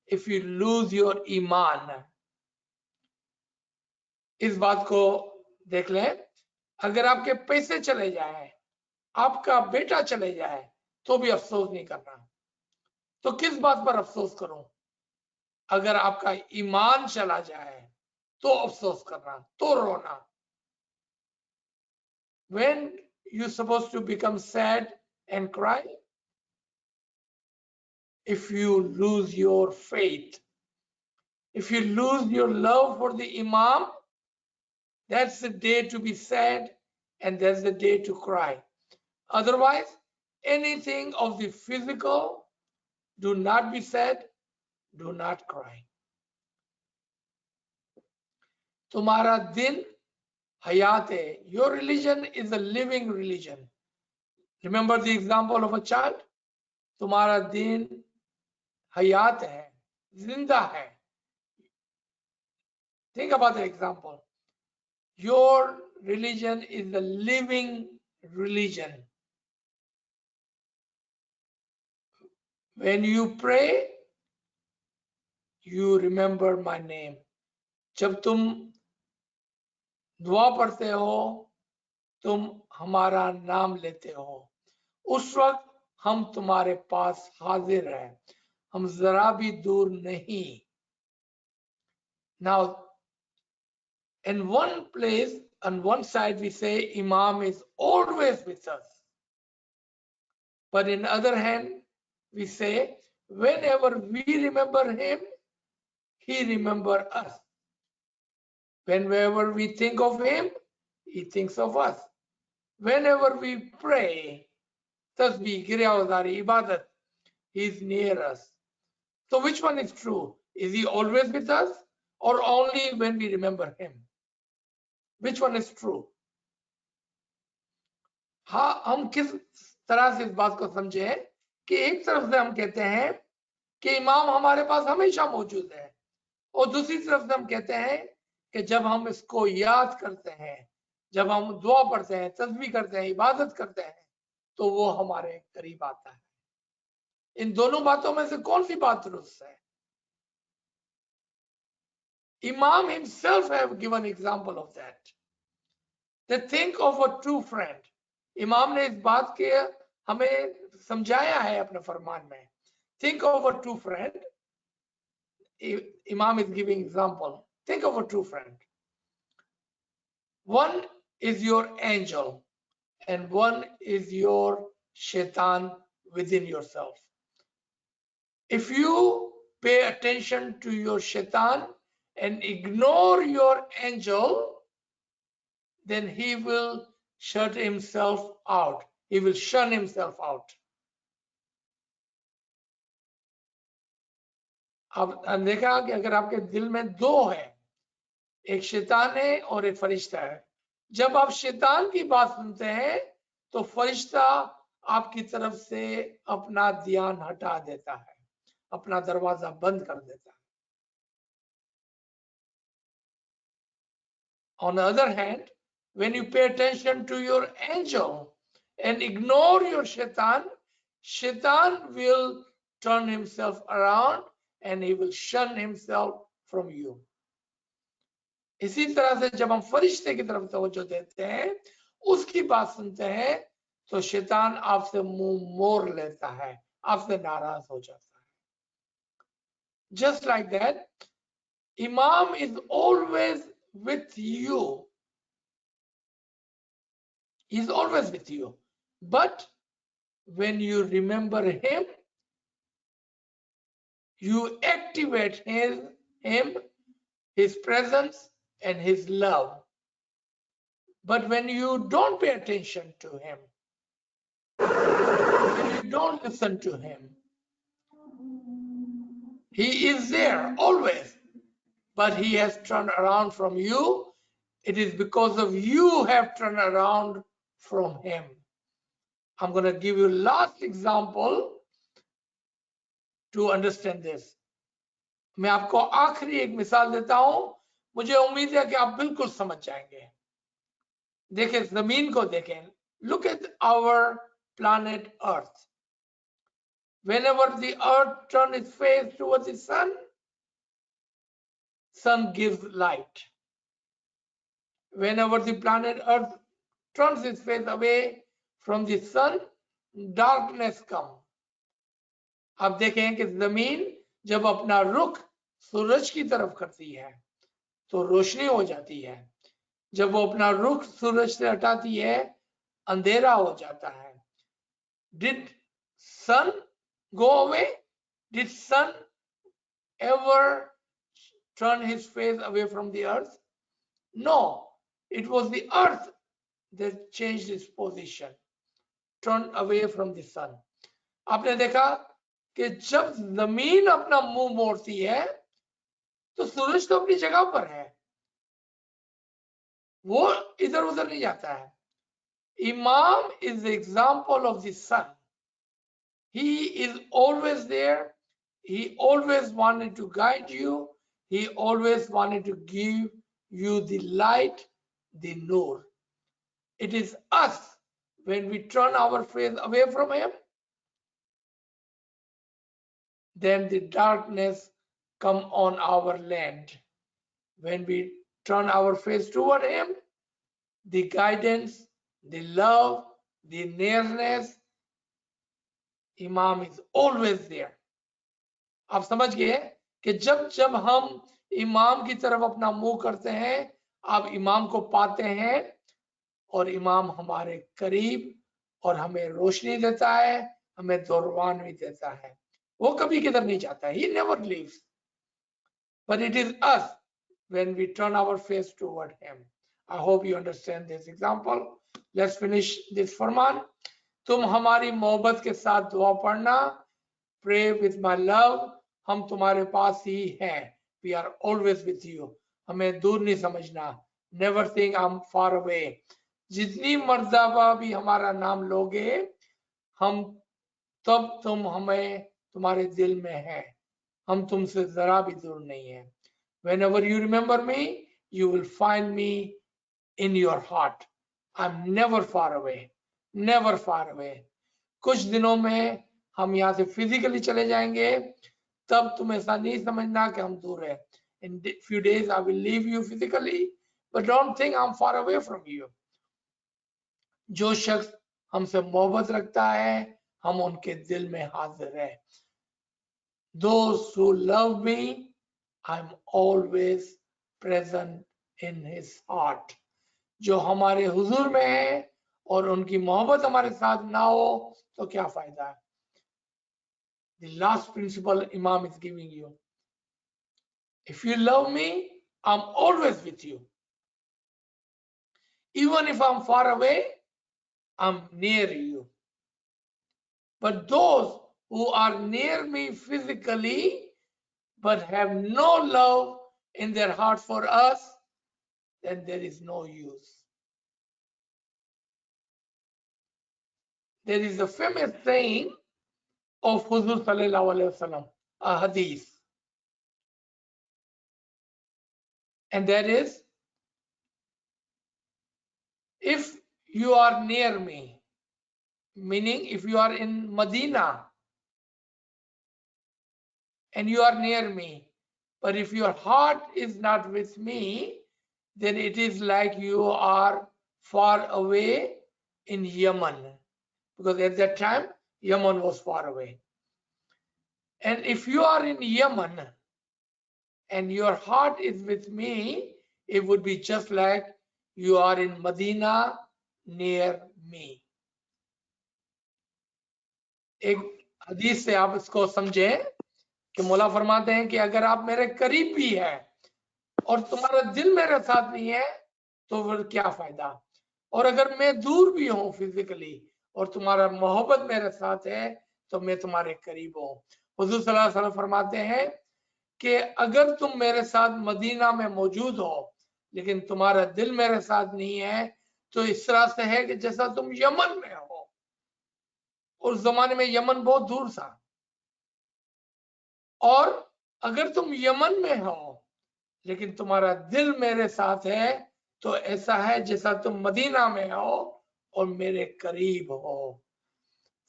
if you lose your iman. इस बात को देख लें, अगर आपके पैसे चले जाए, आपका बेटा चले जाए, तो भी अफसोस नहीं करना। तो किस बात पर अफसोस करूं? अगर आपका ईमान चला जाए तो अफसोस करना, तो रोना। When you're supposed to become sad and cry? If you lose your faith, if you lose your love for the imam, that's the day to be sad and that's the day to cry. Otherwise, anything of the physical, do not be sad, do not cry. तुम्हारा दिन hayat hai. Your religion is a living religion. Remember the example of a child? तुम्हारा दिन hayat hai, zinda hai. Think about the example. Your religion is a living religion. When you pray, you remember my name. जब तुम दुआ पढ़ते हो, तुम हमारा नाम लेते हो, उस वक्त हम तुम्हारे पास हाजिर हैं, हम जरा भी दूर नहीं. Now, in one place, on one side we say Imam is always with us, but in other hand we say whenever we remember him, he remembers us. Whenever we think of him, he thinks of us. Whenever we pray, tasbih, giryawazari, ibadat, he is near us. So which one is true? Is he always with us or only when we remember him? Which one is true? हाँ, हम किस तरह से इस बात को समझे कि एक तरफ से हम कहते हैं कि इमाम हमारे पास हमेशा मौजूद है, और दूसरी तरफ से हम कहते हैं कि जब हम इसको याद करते हैं, जब हम दुआ पढ़ते हैं, तस्बीह करते हैं, इबादत करते हैं, तो वो हमारे करीब आता है. इन दोनों बातों में से कौन सी बात दुरुस्त है? Imam himself have given example of that. They think of a true friend. इमाम ने इस बात के हमें समझाया है अपने फरमान में. Think of a true friend. Imam is giving example. Think of a true friend. One is your angel and one is your shaitan within yourself. If you pay attention to your shaitan and ignore your angel, then he will shut himself out. He will shun himself out. अब देखा कि अगर आपके दिल में दो है, एक शैतान है और एक फरिश्ता है, जब आप शैतान की बात सुनते हैं तो फरिश्ता आपकी तरफ से अपना ध्यान हटा देता है, अपना दरवाजा बंद कर देता है. On the other hand, when you pay attention to your angel and ignore your shaitan, shaitan will turn himself around and he will shun himself from you. इसी तरह से जब हम फरिश्ते की तरफ तवज्जो देते हैं, उसकी बात सुनते हैं, तो शैतान आपसे मुंह मोड़ लेता है, आपसे नाराज हो जाता है. Just like that, Imam is always with you. He's always with you. But when you remember him, you activate him, his presence and his love. But when you don't pay attention to him, when you don't listen to him, He is there always, but he has turned around from you. It is because of you have turned around from him. I'm going to give you last example to understand this. मैं आपको आखिरी एक मिसाल देता हूं, मुझे उम्मीद है कि आप बिल्कुल समझ जाएंगे। देखें जमीन को देखें, look at our planet Earth. Whenever the earth turns its face towards the sun gives light. Whenever the planet Earth turns its face away from the sun, darkness comes. आप देखें कि जमीन जब अपना रुख सूरज की तरफ करती है तो रोशनी हो जाती है, जब वो अपना रुख सूरज से हटाती है अंधेरा हो जाता है। Did sun go away? Did sun ever turn his face away from the earth? No, it was the earth that changed its position, turned away from the sun. आपने देखा कि जब जमीन अपना मुंह मोड़ती है तो सूरज तो अपनी जगह पर है, वो इधर उधर नहीं जाता है। Imam is the example of the sun. He is always there. He always wanted to guide you. He always wanted to give you the light, the nur. It is us, when we turn our face away from him, then the darkness come on our land. When we turn our face toward him, the guidance, the love, the nearness, Imam is always there. आप समझ गए कि जब जब हम इमाम की तरफ अपना मुंह करते हैं, आप इमाम को पाते हैं और इमाम हमारे करीब और हमें रोशनी देता है, हमें दौरवान भी देता है। वो कभी किधर नहीं जाता है, he never leaves. But it is us when we turn our face toward him. I hope you understand this example. Let's finish this Farman. तुम हमारी मोहब्बत के साथ दुआ पढ़ना, pray with my love. हम तुम्हारे पास ही हैं, we are always with you. हमें दूर नहीं समझना, never think I'm far away. जितनी मर्तबा भी हमारा नाम लोगे, हम तब तुम हमें तुम्हारे दिल में हैं, हम तुमसे जरा भी दूर नहीं हैं। Whenever you remember me, you will find me in your heart. I'm never far away, never far away. कुछ दिनों में हम यहाँ से फिजिकली चले जाएंगे, तब तुम ऐसा नहीं समझना कि हम दूर हैं। In few days I will leave you physically, but don't think I'm far away from you. जो शख्स हमसे मोहब्बत रखता है, हम उनके दिल में हाजिर हैं। Those who love me, I'm always present in his heart. जो हमारे हुजूर में है और उनकी मोहब्बत हमारे साथ ना हो तो क्या फायदा है? The last principle Imam is giving you. If you love me, I'm always with you. Even if I'm far away, I'm near you. But those who are near me physically but have no love in their heart for us, then there is no use. There is a famous saying of Huzur Sallallahu Alaihi Wasallam, a hadith, and that is, if you are near me, meaning if you are in Medina and you are near me, but if your heart is not with me, then it is like you are far away in Yemen, because at that time Yemen was far away. And if you are in Yemen and your heart is with me, it would be just like you are in Medina near me. एक हदीस से आप इसको समझें कि मौला फरमाते हैं कि अगर आप मेरे करीब भी हैं और तुम्हारा दिल मेरे साथ नहीं है तो फिर क्या फायदा, और अगर मैं दूर भी हूं फिजिकली और तुम्हारा मोहब्बत मेरे साथ है तो मैं तुम्हारे करीब हूं। हुजूर सल्लल्लाहु अलैहि वसल्लम फरमाते हैं कि अगर तुम मेरे साथ मदीना में मौजूद हो लेकिन तुम्हारा दिल मेरे साथ नहीं है तो इस तरह से है कि जैसा तुम यमन में हो। उस जमाने में यमन बहुत दूर था। और अगर तुम यमन में हो लेकिन तुम्हारा दिल मेरे साथ है तो ऐसा है जैसा तुम मदीना में हो और मेरे करीब हो।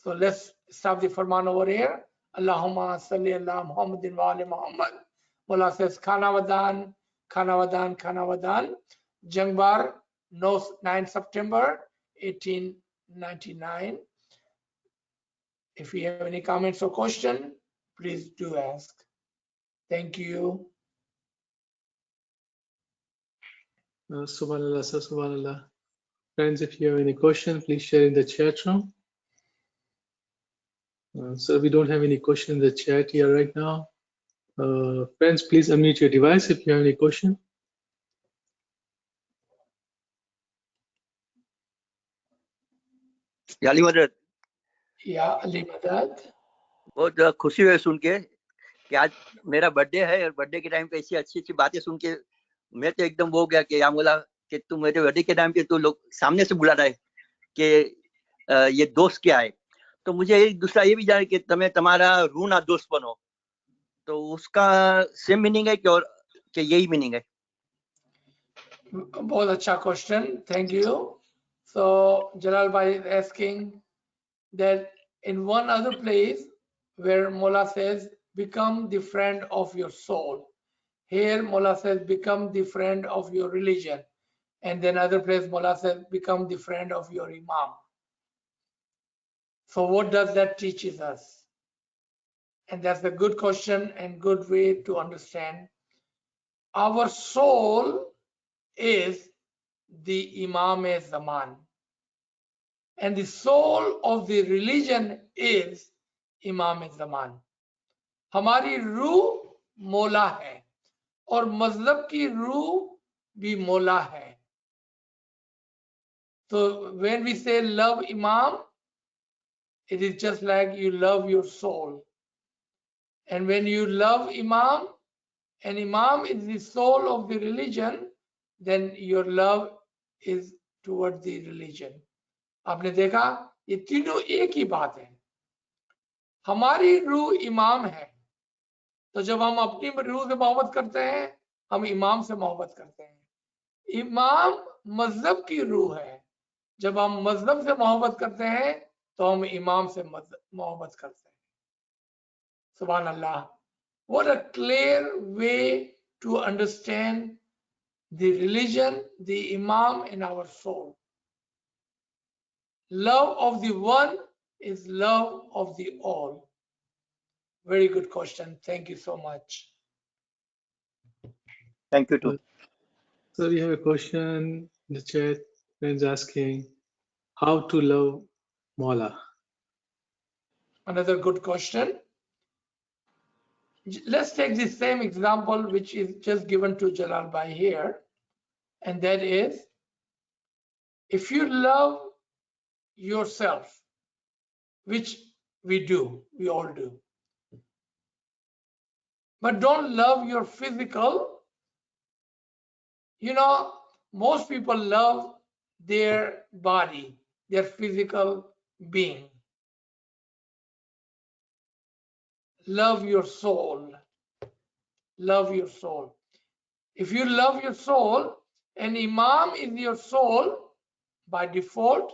So let's start the Farman over here. Allahumma salli ala Muhammadin wa ali Muhammad. Mullah says Khana Wadan, Khana Wadan, Khana Wadan. Jangbar, 9 September 1899. If you have any comments or question, please do ask. Thank you. Subhanallah, sir, Subhanallah. Friends, if you have any question, please share in the chat room. So we don't have any question in the chat here right now. Friends, please unmute your device if you have any question. Ali मदद Yeah, Ali Madad. बहुत खुशी हुई सुन के कि आज मेरा birthday है और बर्थडे के टाइम पे ऐसी अच्छी अच्छी बातें सुन के मैं तो एकदम वो हो गया कि बोला कि तू मेरे बर्थडे के टाइम पे तू लोग सामने से बुला रहा है कि ये दोस्त क्या है। तो मुझे एक दूसरा ये भी जाने कि तुम्हारा रू ना दोस्त बनो, तो उसका सेम मीनिंग है कि यही मीनिंग है। बहुत अच्छा question, thank you. So Jalal Bhai is asking that in one other place where Mola says become the friend of your soul, here Mola says become the friend of your religion, and then other place Mola says become the friend of your imam. So what does that teaches us? And that's a good question and good way to understand. Our soul is the Imam-e-Zaman, and the soul of the religion is Imam-e-Zaman. हमारी रूह मौला है और मजहब की रूह भी मौला है। So when we say love Imam, it is just like you love your soul. And when you love Imam, and Imam is the soul of the religion, then your love is towards the religion. आपने देखा ये तीनों एक ही बात है। हमारी रूह इमाम है, तो जब हम अपनी रूह से मोहब्बत करते हैं हम इमाम से मोहब्बत करते हैं। इमाम मजहब की रूह है, जब हम मजहब से मोहब्बत करते हैं तो हम इमाम से मोहब्बत करते हैं। सुभान अल्लाह, what a clear way to understand the religion, the imam in our soul. Love of the one is love of the all. Very good question. Thank you so much. Thank you too. So we have a question in the chat. Friends asking how to love Mawla. Another good question. Let's take the same example which is just given to Jalal Bhai here, and that is, if you love yourself, which we do, we all do, but don't love your physical. You know, most people love their body, their physical being. Love your soul. Love your soul. If you love your soul and Imam is your soul, by default,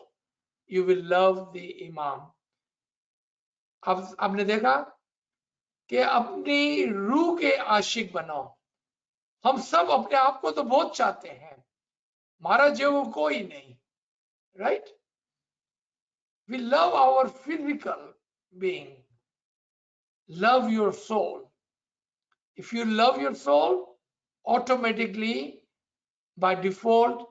you will love the Imam. अब आपने देखा कि अपनी रूह के आशिक बनो। हम सब अपने आप को तो बहुत चाहते हैं, हमारा जो कोई नहीं, right? We love our physical being. Love your soul. If you love your soul, automatically, by default,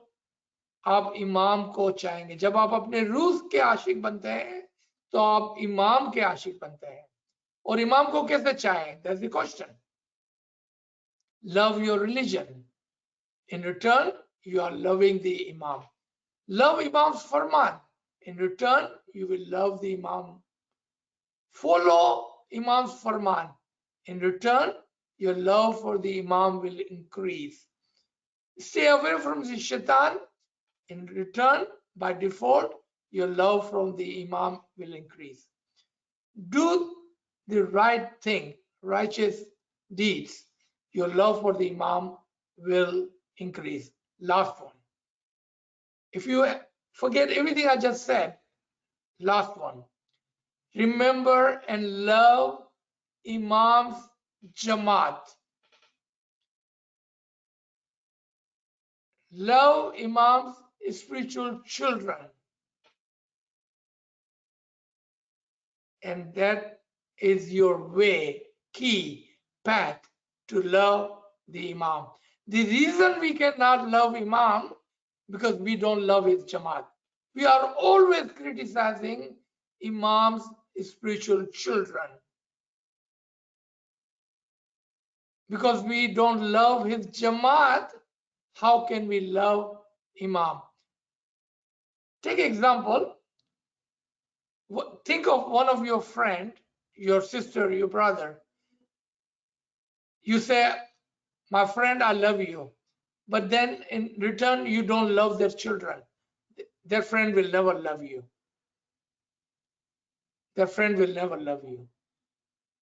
आप इमाम को चाहेंगे। जब आप अपने रूह के आशिक बनते हैं तो आप इमाम के आशिक बनते हैं। और इमाम को कैसे चाहें? That's the question. Love your religion. In return, you are loving the imam. Love Imam's Farman. In return, you will love the imam. Follow Imam's Farman. In return, your love for the Imam will increase. Stay away from the shaitan. In return, by default, your love from the Imam will increase. Do the right thing, righteous deeds. Your love for the Imam will increase. Last one. If you forget everything I just said, last one. Remember and love Imam's Jamaat. Love Imam's spiritual children. And that is your way, key, path to love the Imam. The reason we cannot love Imam because we don't love his Jamaat. We are always criticizing Imam's spiritual children. Because we don't love his Jamaat, how can we love Imam? Take example. Think of one of your friend, your sister, your brother. You say, my friend, I love you. But then in return, you don't love their children. Their friend will never love you. Their friend will never love you.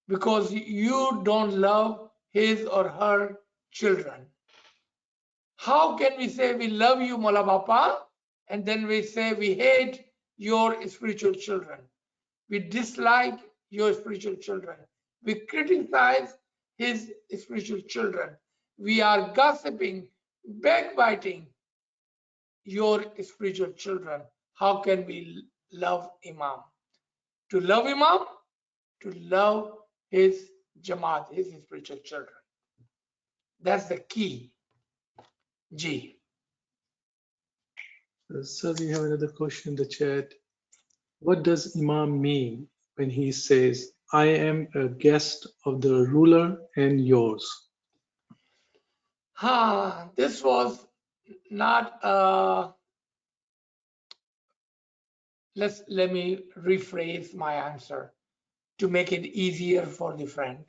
Because you don't love his or her children. How can we say we love you, Mola Bapa, and then we say we hate your spiritual children? We dislike your spiritual children. We criticize his spiritual children. We are gossiping, backbiting your spiritual children. How can we love Imam? To love Imam, to love his Jamaat, his spiritual children. That's the key. G. So we have another question in the chat. What does Imam mean when he says, I am a guest of the ruler and yours? This was not let me rephrase my answer to make it easier for the friend.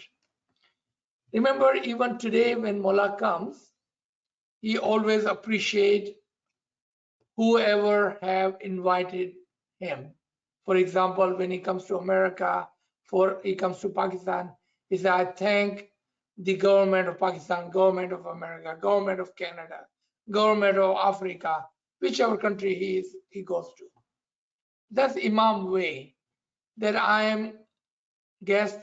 Remember, even today when Mullah comes, he always appreciate whoever have invited him. For example, when he comes to America, he comes to Pakistan, he says, I thank the government of Pakistan, government of America, government of Canada, government of Africa, whichever country he goes to. That's Imam way, that I am guest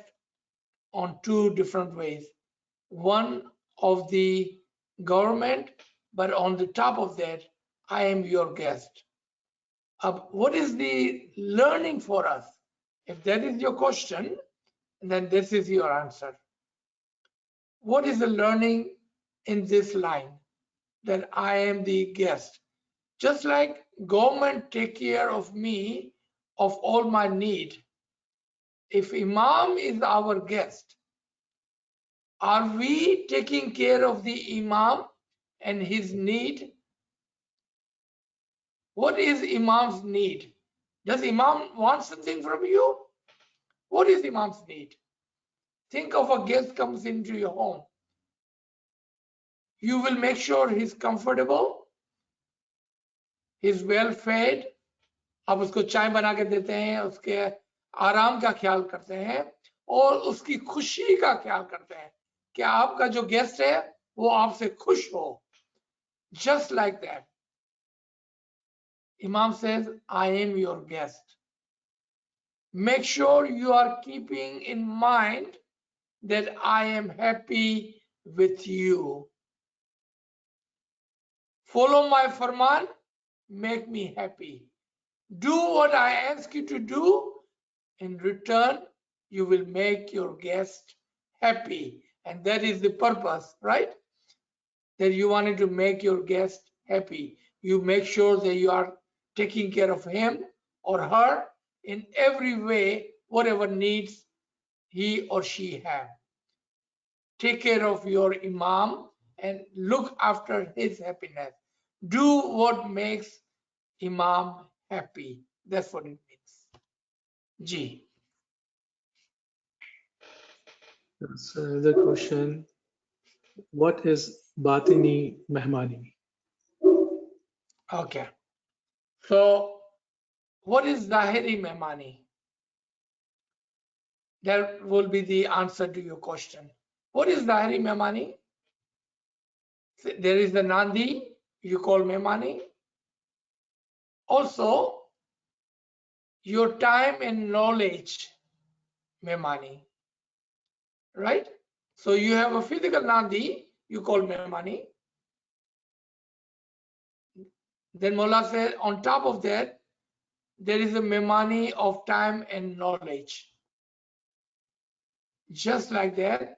on two different ways. One of the government, but on the top of that, I am your guest. What is the learning for us? If that is your question, then this is your answer. What is the learning in this line? That I am the guest. Just like government take care of me of all my need. If Imam is our guest, are we taking care of the Imam and his need? What is Imam's need? Does Imam want something from you? What is Imam's need? Think of a guest comes into your home. You will make sure he's comfortable, he's well fed. आप उसको चाय बना के देते हैं, उसके आराम का ख्याल करते हैं और उसकी खुशी का ख्याल करते हैं कि आपका जो गेस्ट है वो आपसे खुश हो. Just like that, Imam says, I am your guest. Make sure you are keeping in mind that I am happy with you. Follow my Farman, make me happy. Do what I ask you to do. In return, you will make your guest happy. And that is the purpose, right? That you wanted to make your guest happy. You make sure that you are taking care of him or her in every way, whatever needs he or she have. Take care of your Imam and look after his happiness. Do what makes Imam happy. That's what it means. G. So another question. what is Batini Mehmani? Okay. So what is Zahiri Mehmani? That will be the answer to your question. What is Zahiri Mehmani? There is the Nandi, you call Mehmani. Also, your time and knowledge, Mehmani. Right? So you have a physical Nandi, you call Mehmani. Then Mullah said, on top of that, there is a Mehmani of time and knowledge. Just like that,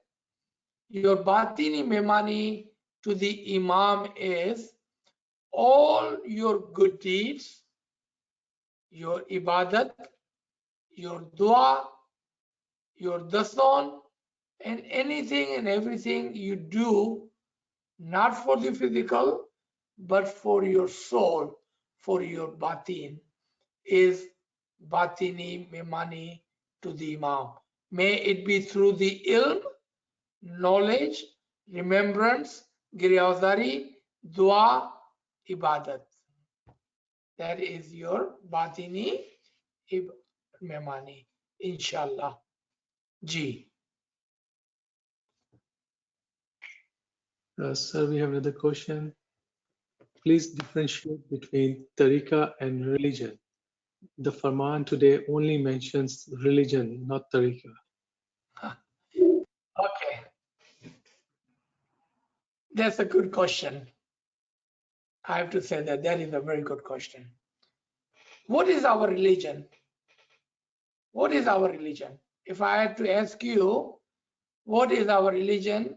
your Batini Mehmani to the Imam is all your good deeds, your ibadat, your dua, your dasan, and anything and everything you do, not for the physical, but for your soul, for your batin, is batini mehmani to the Imam. May it be through the ilm, knowledge, remembrance, giryazari, dua, ibadat. That is your batini mehmani, inshallah. Ji. Sir, we have another question. Please differentiate between tariqa and religion. The Farman today only mentions religion, not tariqa. Okay. That's a good question. I have to say that is a very good question. What is our religion? What is our religion? If I had to ask you, what is our religion?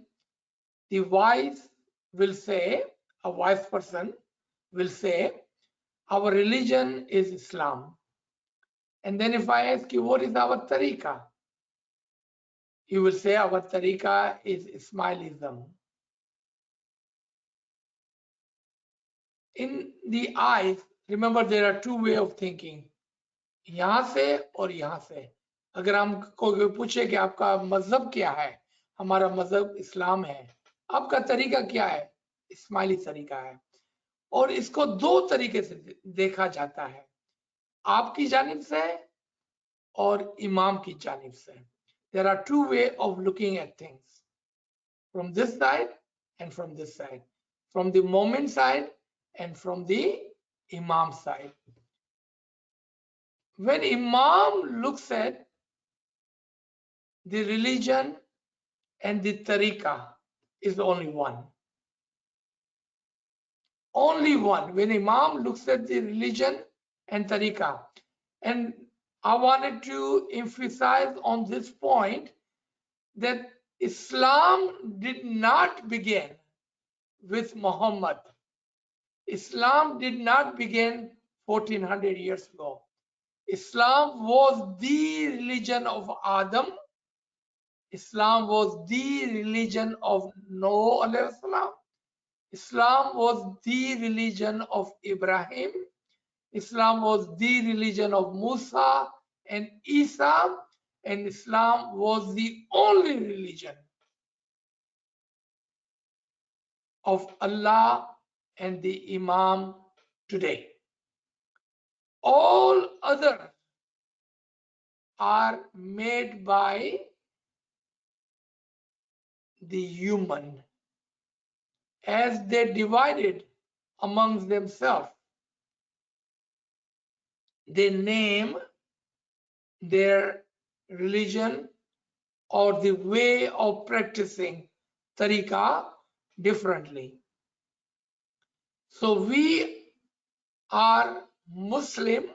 The wise will say, a wise person will say, our religion is Islam. And then if I ask you, what is our tariqa? You will say, our tariqa is Ismailism. In the eyes, remember there are two ways of thinking. यहाँ से और यहाँ से अगर हमको पूछे कि आपका मजहब क्या है, हमारा मजहब इस्लाम है, आपका तरीका क्या है, इस्माइली तरीका है, और इसको दो तरीके से देखा जाता है, आपकी जानिब से और इमाम की जानिब से. There are two ways of looking at things, from this side and from this side, from the moment side and from the imam side. When imam looks at the religion and the tariqa, is only one. Only one. When imam looks at the religion and tariqa, and I wanted to emphasize on this point that Islam did not begin with Muhammad. Islam did not begin 1400 years ago. Islam was the religion of Adam. Islam was the religion of Noah alayhi salam. Islam was the religion of Ibrahim. Islam was the religion of Musa and Isa, and Islam was the only religion of Allah and the Imam today. All other are made by the human as they divided amongst themselves. They name their religion or the way of practicing tariqa differently. So we are Muslim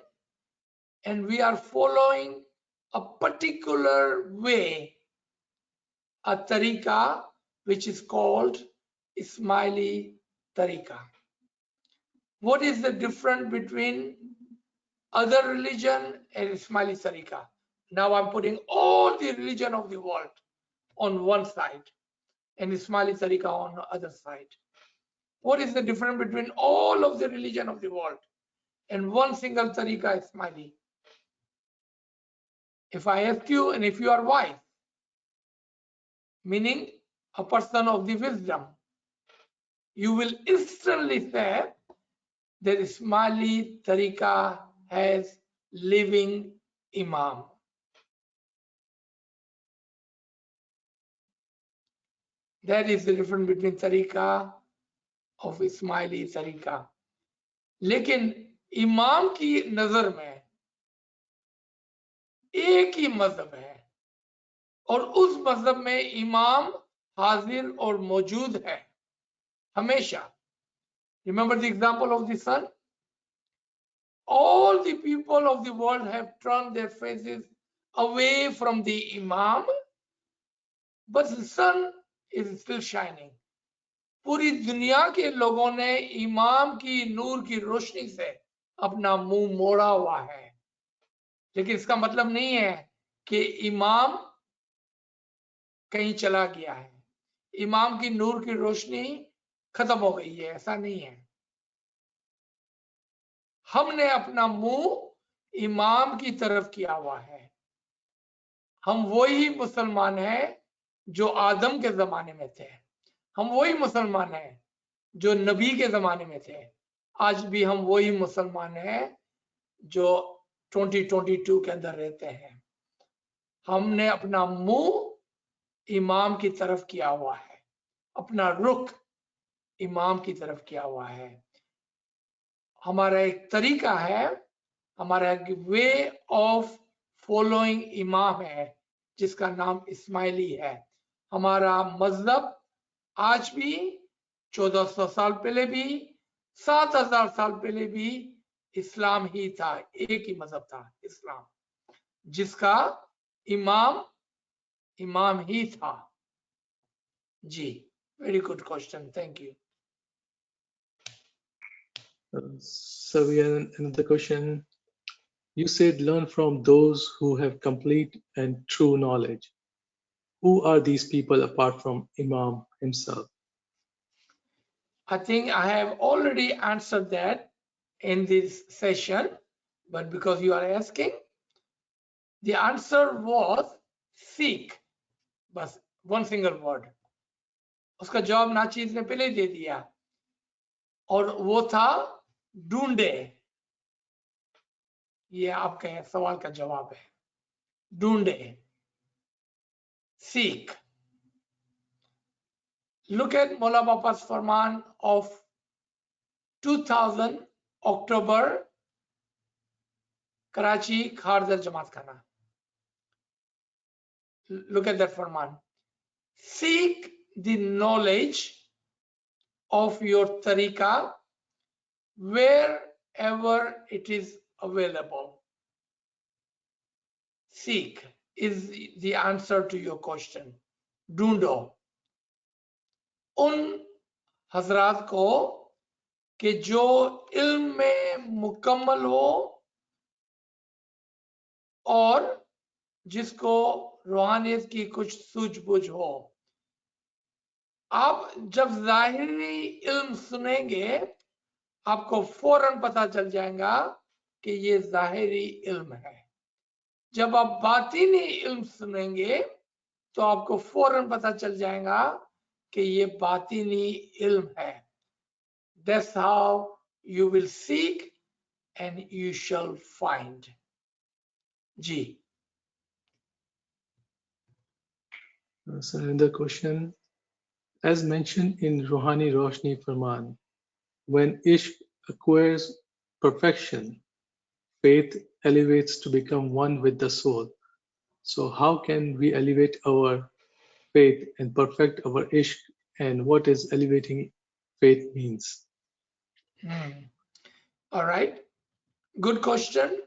and we are following a particular way, a tariqa which is called Ismaili tariqa. What is the difference between other religion and Ismaili tariqa? Now I'm putting all the religion of the world on one side and Ismaili tariqa on the other side. What is the difference between all of the religion of the world and one single tariqa Ismaili? If I ask you, and if you are wise, meaning a person of the wisdom, you will instantly say that Ismaili Tariqa has living Imam. That is the difference between Tariqa of Ismaili Tariqa. लेकिन इमाम की नजर में एक ही मजहब है और उस मजहब में इमाम हाजिर और मौजूद है हमेशा. Remember the example of the sun? All the people of the world have turned their faces away from the Imam, but the sun is still shining. पूरी दुनिया के लोगों ने इमाम की नूर की रोशनी से अपना मुंह मोड़ा हुआ है, लेकिन इसका मतलब नहीं है कि इमाम कहीं चला गया है, इमाम की नूर की रोशनी खत्म हो गई है, ऐसा नहीं है. हमने अपना मुंह इमाम की तरफ किया हुआ है. हम वही मुसलमान हैं जो आदम के जमाने में थे, हम वही मुसलमान हैं जो नबी के जमाने में थे. आज भी हम वही मुसलमान हैं जो 2022 के अंदर रहते हैं. हमने अपना मुंह इमाम की तरफ किया हुआ है, अपना रुख इमाम की तरफ किया हुआ है. हमारा एक तरीका है, हमारा एक वे ऑफ फॉलोइंग इमाम है जिसका नाम इस्माइली है. हमारा मजहब आज भी 1400 साल पहले भी 7000 साल पहले भी इस्लाम ही था, एक ही मजहब था इस्लाम, जिसका इमाम ही था. जी, very good question, thank you. So we have another question. You said learn from those who have complete and true knowledge. Who are these people apart from Imam himself? I think I have already answered that in this session, but because you are asking, the answer was seek. बस one single word. उसका जवाब नाचीज ने पहले ही दे दिया और वो था ढूंढे. ये आपके सवाल का जवाब है, ढूंढे, seek. Look at Mola Bapa's Farman of 2000 October, Karachi, Kharjar Jamaat Khana. Look at that Farman. Seek the knowledge of your tariqa wherever it is available. Seek is the answer to your question. ढूंढो उन हजरात को कि जो इल्म में मुकम्मल हो और जिसको रूहानियत की कुछ सूझबूझ हो. आप जब जाहिरी इल्म सुनेंगे आपको फौरन पता चल जाएगा कि ये जाहिरी इल्म है. जब आप बातिनी इल्म सुनेंगे तो आपको फौरन पता चल जाएगा कि ये बातिनी इल्म है. That's how you will seek and you shall find. Ji. So another question. As mentioned in Ruhani Roshni Farman, when Ishq acquires perfection, faith elevates to become one with the soul. So how can we elevate our faith and perfect our Ishq, and what is elevating faith means? All right, good question.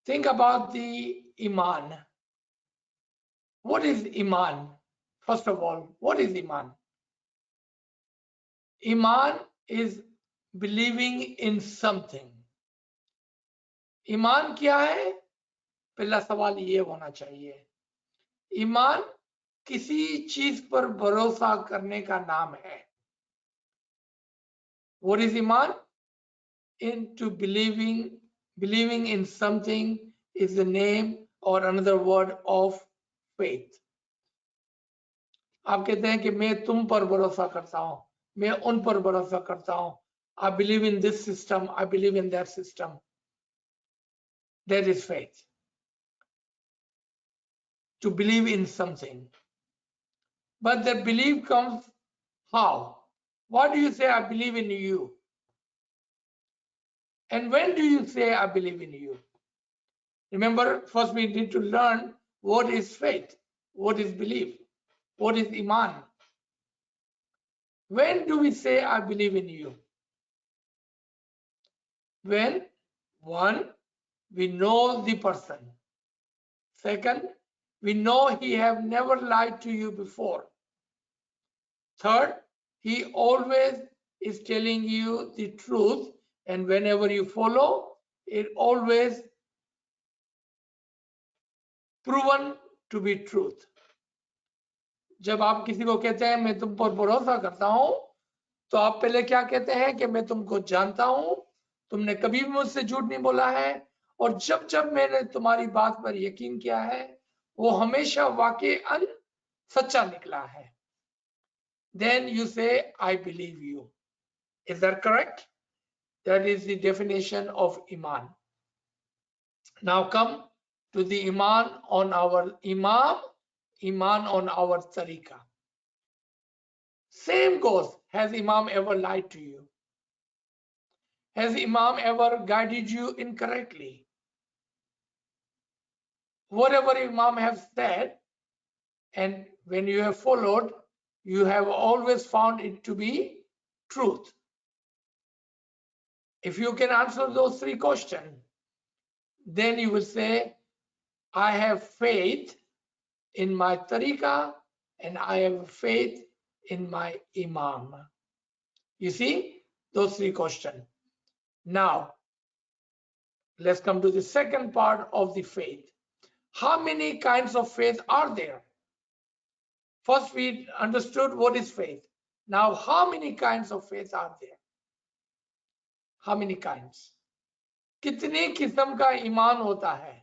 Think about the Iman. What is Iman? First of all, what is Iman? Iman is believing in something. ईमान क्या है? पहला सवाल ये होना चाहिए. ईमान किसी चीज पर भरोसा करने का नाम है. What is Iman? Into believing in something is the name or another word of faith. आप कहते हैं कि मैं तुम पर भरोसा करता हूं, मैं उन पर भरोसा करता हूं, I believe in this system, I believe in that system. That is faith. To believe in something. But the belief comes how? What do you say, I believe in you? And when do you say, I believe in you? Remember, first we need to learn what is faith, what is belief, what is iman. When do we say, I believe in you? When, one, we know the person. Second, we know he have never lied to you before. Third, he always is telling you the truth, and whenever you follow, it always proven to be truth. जब आप किसी को कहते हैं मैं तुम पर भरोसा करता हूं, तो आप पहले क्या कहते हैं कि मैं तुमको जानता हूं, तुमने कभी भी मुझसे झूठ नहीं बोला है, और जब जब मैंने तुम्हारी बात पर यकीन किया है वो हमेशा वाकईअन सच्चा निकला है. Then you say, I believe you. Is that correct? That is the definition of iman. Now come to the iman on our imam, iman on our tariqa. Same goes. Has imam ever lied to you? Has imam ever guided you incorrectly? Whatever imam has said, and when you have followed, you have always found it to be truth. If you can answer those three questions, then you will say, I have faith in my tariqa and I have faith in my imam. You see those three questions. Now, let's come to the second part of the faith. How many kinds of faith are there? First, we understood what is faith. Now, how many kinds of faith are there? How many kinds? कितनी किस्म का ईमान होता है?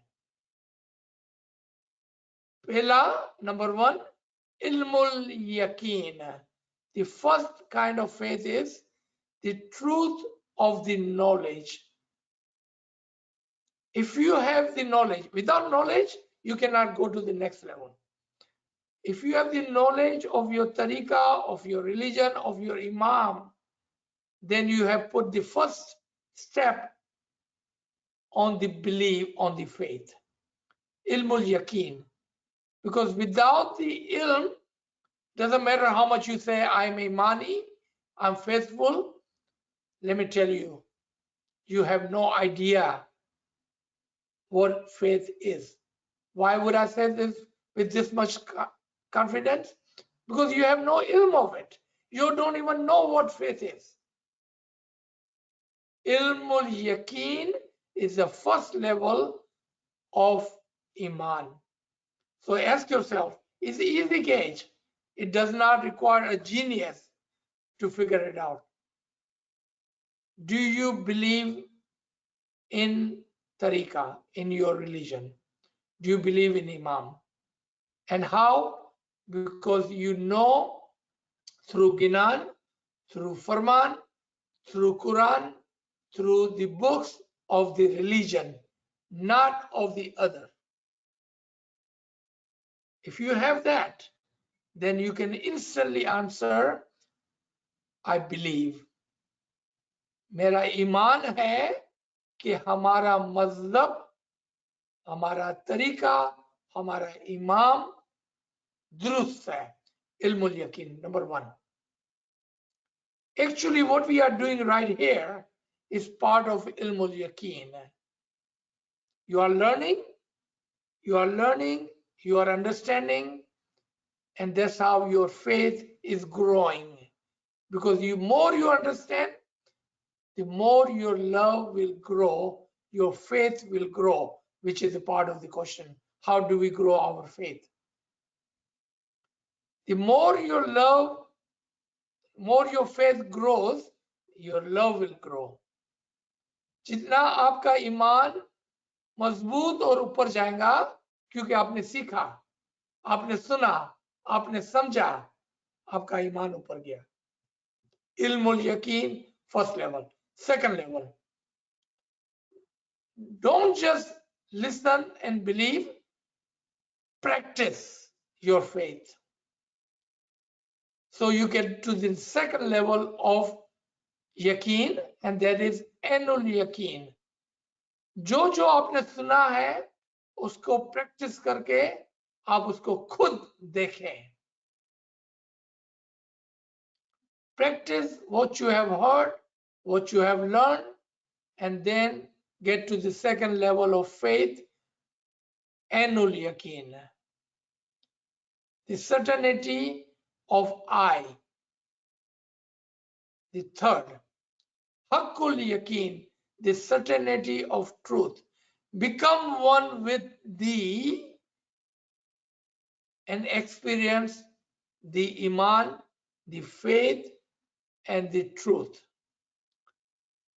पहला, number one, ilmul yaqeen. The first kind of faith is the truth of the knowledge. If you have the knowledge, without knowledge, you cannot go to the next level. If you have the knowledge of your tariqa, of your religion, of your imam, then you have put the first step on the belief, on the faith. Ilmul yaqeen. Because without the ilm, doesn't matter how much you say, I'm imani, I'm faithful. Let me tell you, you have no idea what faith is. Why would I say this with this much confidence? Because you have no ilm of it. You don't even know what faith is. Ilmul yaqeen is the first level of iman. So ask yourself, it's easy gauge. It does not require a genius to figure it out. Do you believe in tariqa, in your religion? Do you believe in imam? And how? Because you know through Ginan, through Farman, through Quran, through the books of the religion, not of the other. If you have that, then you can instantly answer, I believe. मेरा ईमान है कि हमारा मजहब, हमारा तरीका, हमारा इमाम दुरुस्त है. Ilmul yaqeen, number one. Actually, what we are doing right here is part of ilmul yaqeen. You are learning, you are understanding, and that's how your faith is growing. Because the more you understand, the more your love will grow, your faith will grow, which is a part of the question. How do we grow our faith? The more your love, more your faith grows, your love will grow. जितना आपका ईमान मजबूत और ऊपर जाएगा, क्योंकि आपने सीखा, आपने सुना, आपने समझा, आपका ईमान ऊपर गया. इल्मुल यकीन first level. Second level, don't just listen and believe, practice your faith. So you get to the second level of यकीन, and that is एनुल यकीन. जो जो आपने सुना है उसको प्रैक्टिस करके आप उसको खुद देखें. Practice what you have heard, what you have learned, and then get to the second level of faith, annual यकीन, the certainty of I. The third, Haqqul Yaqeen, the certainty of truth. Become one with thee and experience the Iman, the faith, and the truth.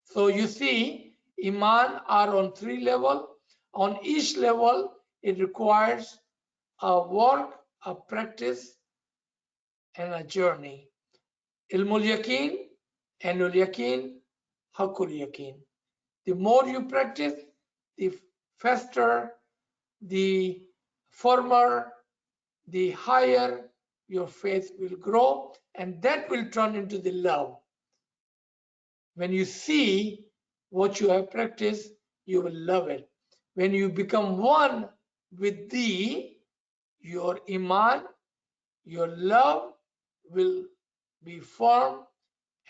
So you see, Iman are on 3 levels. On each level, it requires a work, a practice, and a journey. Ilmul Yaqeen, Anul Yaqeen, Haqqul Yaqeen. The more you practice, the faster, the firmer, the higher your faith will grow, and that will turn into the love. When you see what you have practiced, you will love it. When you become one with thee, your iman, your love will be firm,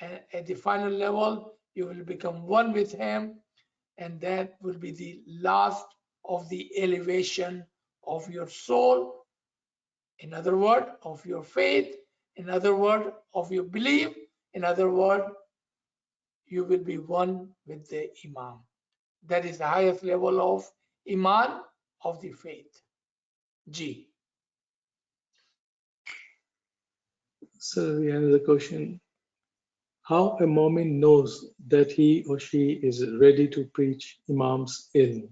and at the final level, you will become one with him, and that will be the last of the elevation of your soul. In other words, of your faith. In other words, of your belief. In other words, you will be one with the Imam. That is the highest level of Iman, of the faith. G. So the another question: how a Mu'min knows that he or she is ready to preach Imam's ilm?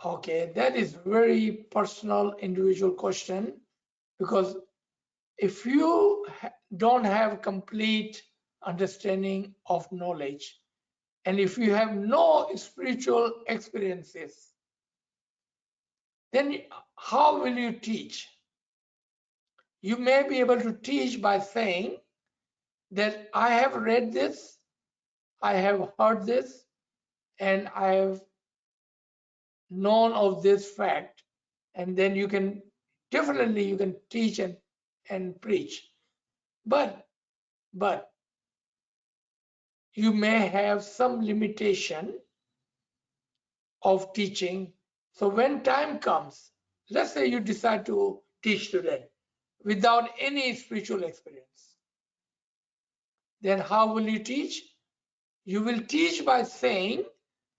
Okay, that is very personal, individual question, because if you don't have complete understanding of knowledge, and if you have no spiritual experiences, then how will you teach? You may be able to teach by saying that I have read this, I have heard this, and I have known of this fact, and then you can definitely you can teach and preach. But you may have some limitation of teaching. So when time comes, let's say you decide to teach today without any spiritual experience, then how will you teach? You will teach by saying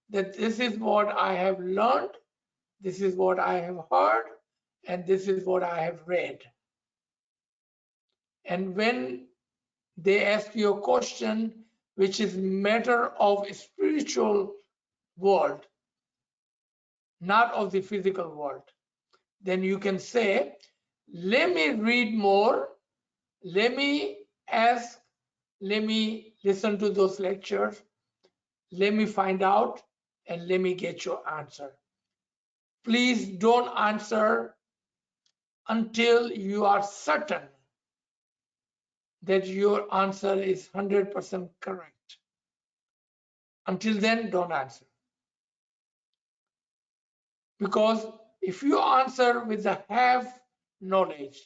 that this is what I have learned, this is what I have heard, and this is what I have read. And when they ask you a question which is matter of spiritual world, not of the physical world, then you can say, let me read more, let me ask, let me listen to those lectures, let me find out, and let me get your answer. Please don't answer until you are certain that your answer is 100% correct. Until then, don't answer. Because if you answer with the half knowledge,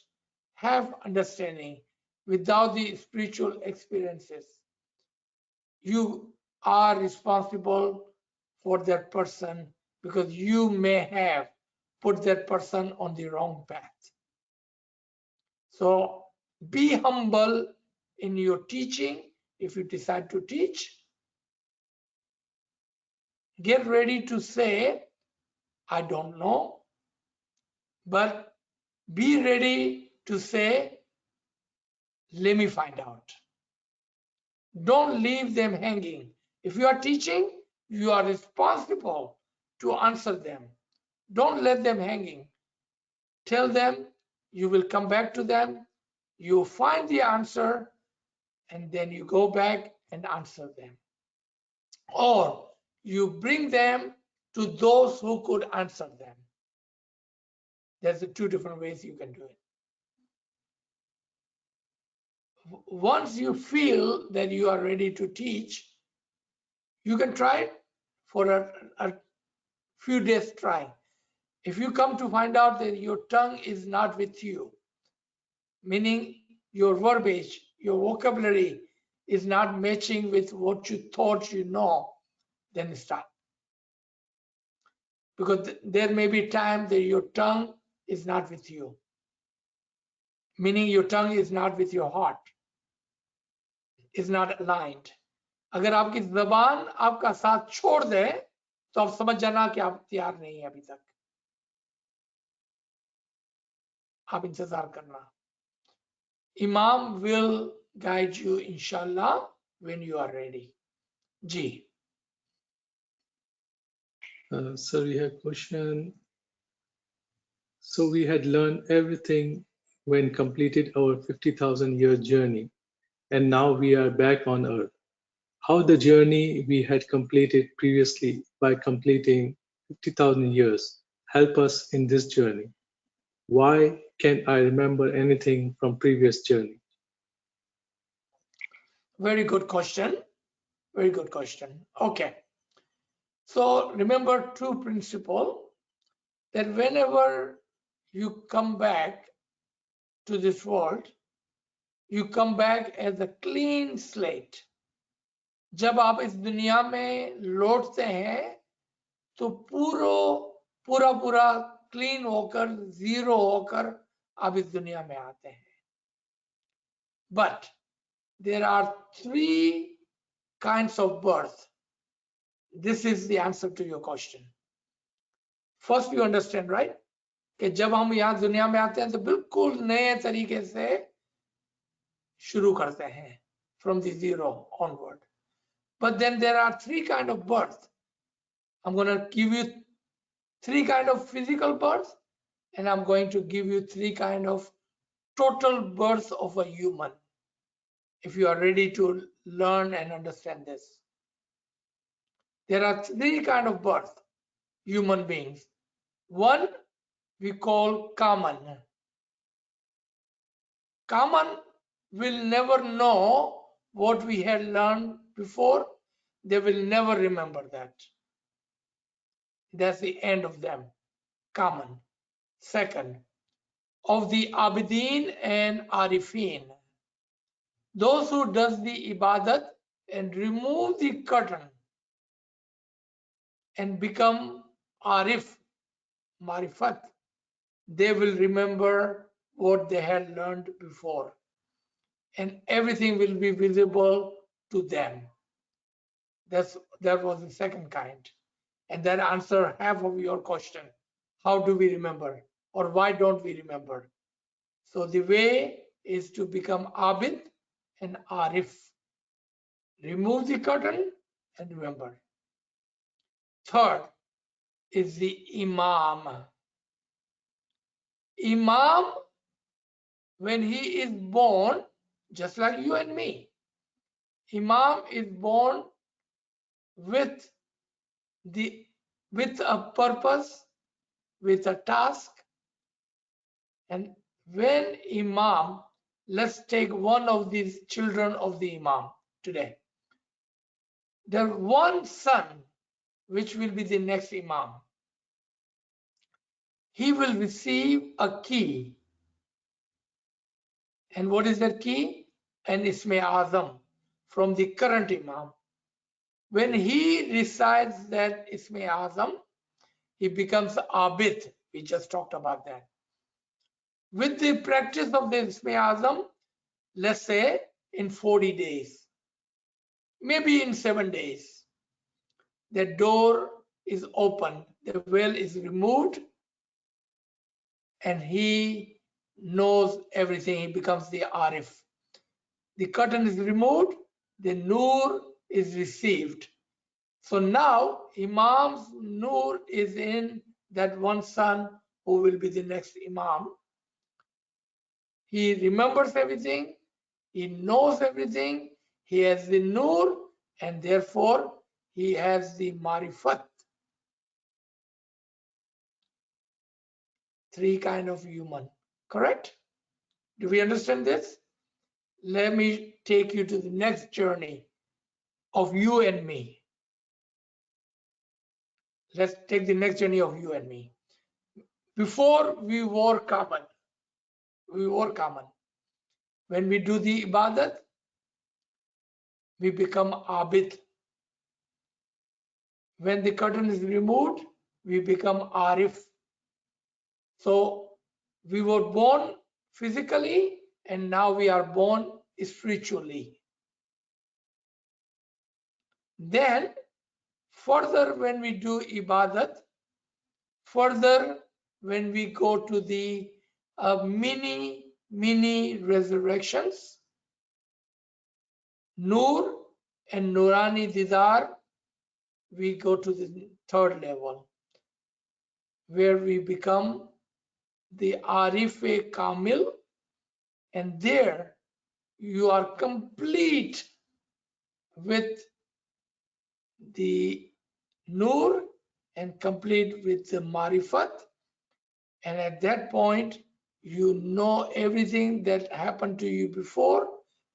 half understanding, without the spiritual experiences, you are responsible for that person, because you may have put that person on the wrong path. So be humble in your teaching. If you decide to teach, get ready to say, I don't know, but be ready to say, let me find out. Don't leave them hanging. If you are teaching, you are responsible to answer them. Don't let them hanging. Tell them you will come back to them You find the answer and then you go back and answer them. Or you bring them to those who could answer them. There's the two different ways you can do it. Once you feel that you are ready to teach, you can try it for a few days trying. If you come to find out that your tongue is not with you, meaning your verbiage, your vocabulary is not matching with what you thought you know, then stop. Because there may be time that your tongue is not with you, meaning your tongue is not with your heart, is not aligned. अगर आपकी जबान आपका साथ छोड़ दे तो आप समझ जाना कि आप तैयार नहीं है अभी तक. आप इंतजार करना. Imam will guide you inshallah when you are ready. Ji. Sir, we have a question. So we had learned everything when completed our 50,000 year journey, and now we are back on earth. How the journey we had completed previously by completing 50,000 years help us in this journey? Why can't I remember anything from previous journey? Very good question. Very good question. Okay. So remember two principle that whenever you come back to this world, you come back as a clean slate. जब आप इस दुनिया में लौटते हैं तो पूरा clean होकर जीरो होकर आप इस दुनिया में आते हैं. But there are three kinds of birth. This is the answer to your question. First, you understand, right? कि जब हम यहाँ दुनिया में आते हैं तो बिल्कुल नए तरीके से शुरू करते हैं from the zero onward. But then there are three kind of birth. I'm going to give you three kind of physical birth, and I'm going to give you three kind of total birth of a human. If you are ready to learn and understand this, there are three kind of birth, human beings. One we call common. Common will never know what we had learned before. They will never remember that. That's the end of them. Common. Second, of the Abidin and Arifin, those who does the ibadat and remove the curtain and become Arif, Marifat, they will remember what they had learned before, and everything will be visible to them. That was the second kind, and that answer half of your question. How do we remember, or why don't we remember? So the way is to become Abid and Arif. Remove the curtain and remember. Third is the Imam. Imam, when he is born, just like you and me, Imam is born with a purpose, with a task. And when Imam, let's take one of these children of the Imam today. There's one son which will be the next Imam. He will receive a key. And what is that key? An Isme Azam from the current Imam. When he recites that Isme Azam, he becomes Abid. We just talked about that. With the practice of the Isme Azam, let's say in 40 days, maybe in 7 days, the door is opened, the veil is removed, and he knows everything. He becomes the Arif. The curtain is removed, the Nur is received. So now Imam's Nur is in that one son who will be the next Imam. He remembers everything. He knows everything. He has the nur, and therefore he has the marifat. Three kind of human. Correct? Do we understand this? Let me take you to the next journey of you and me. Let's take the next journey of you and me. Before we were common. We were common. When we do the ibadat, we become abid. When the curtain is removed, we become arif. So we were born physically, and now we are born spiritually. Then further, when we do ibadat, further when we go to the mini resurrections, Nur and Nurani Didar, we go to the third level, where we become the Arif-e Kamil, and there you are complete with the Nur and complete with the Marifat, and at that point you know everything that happened to you before,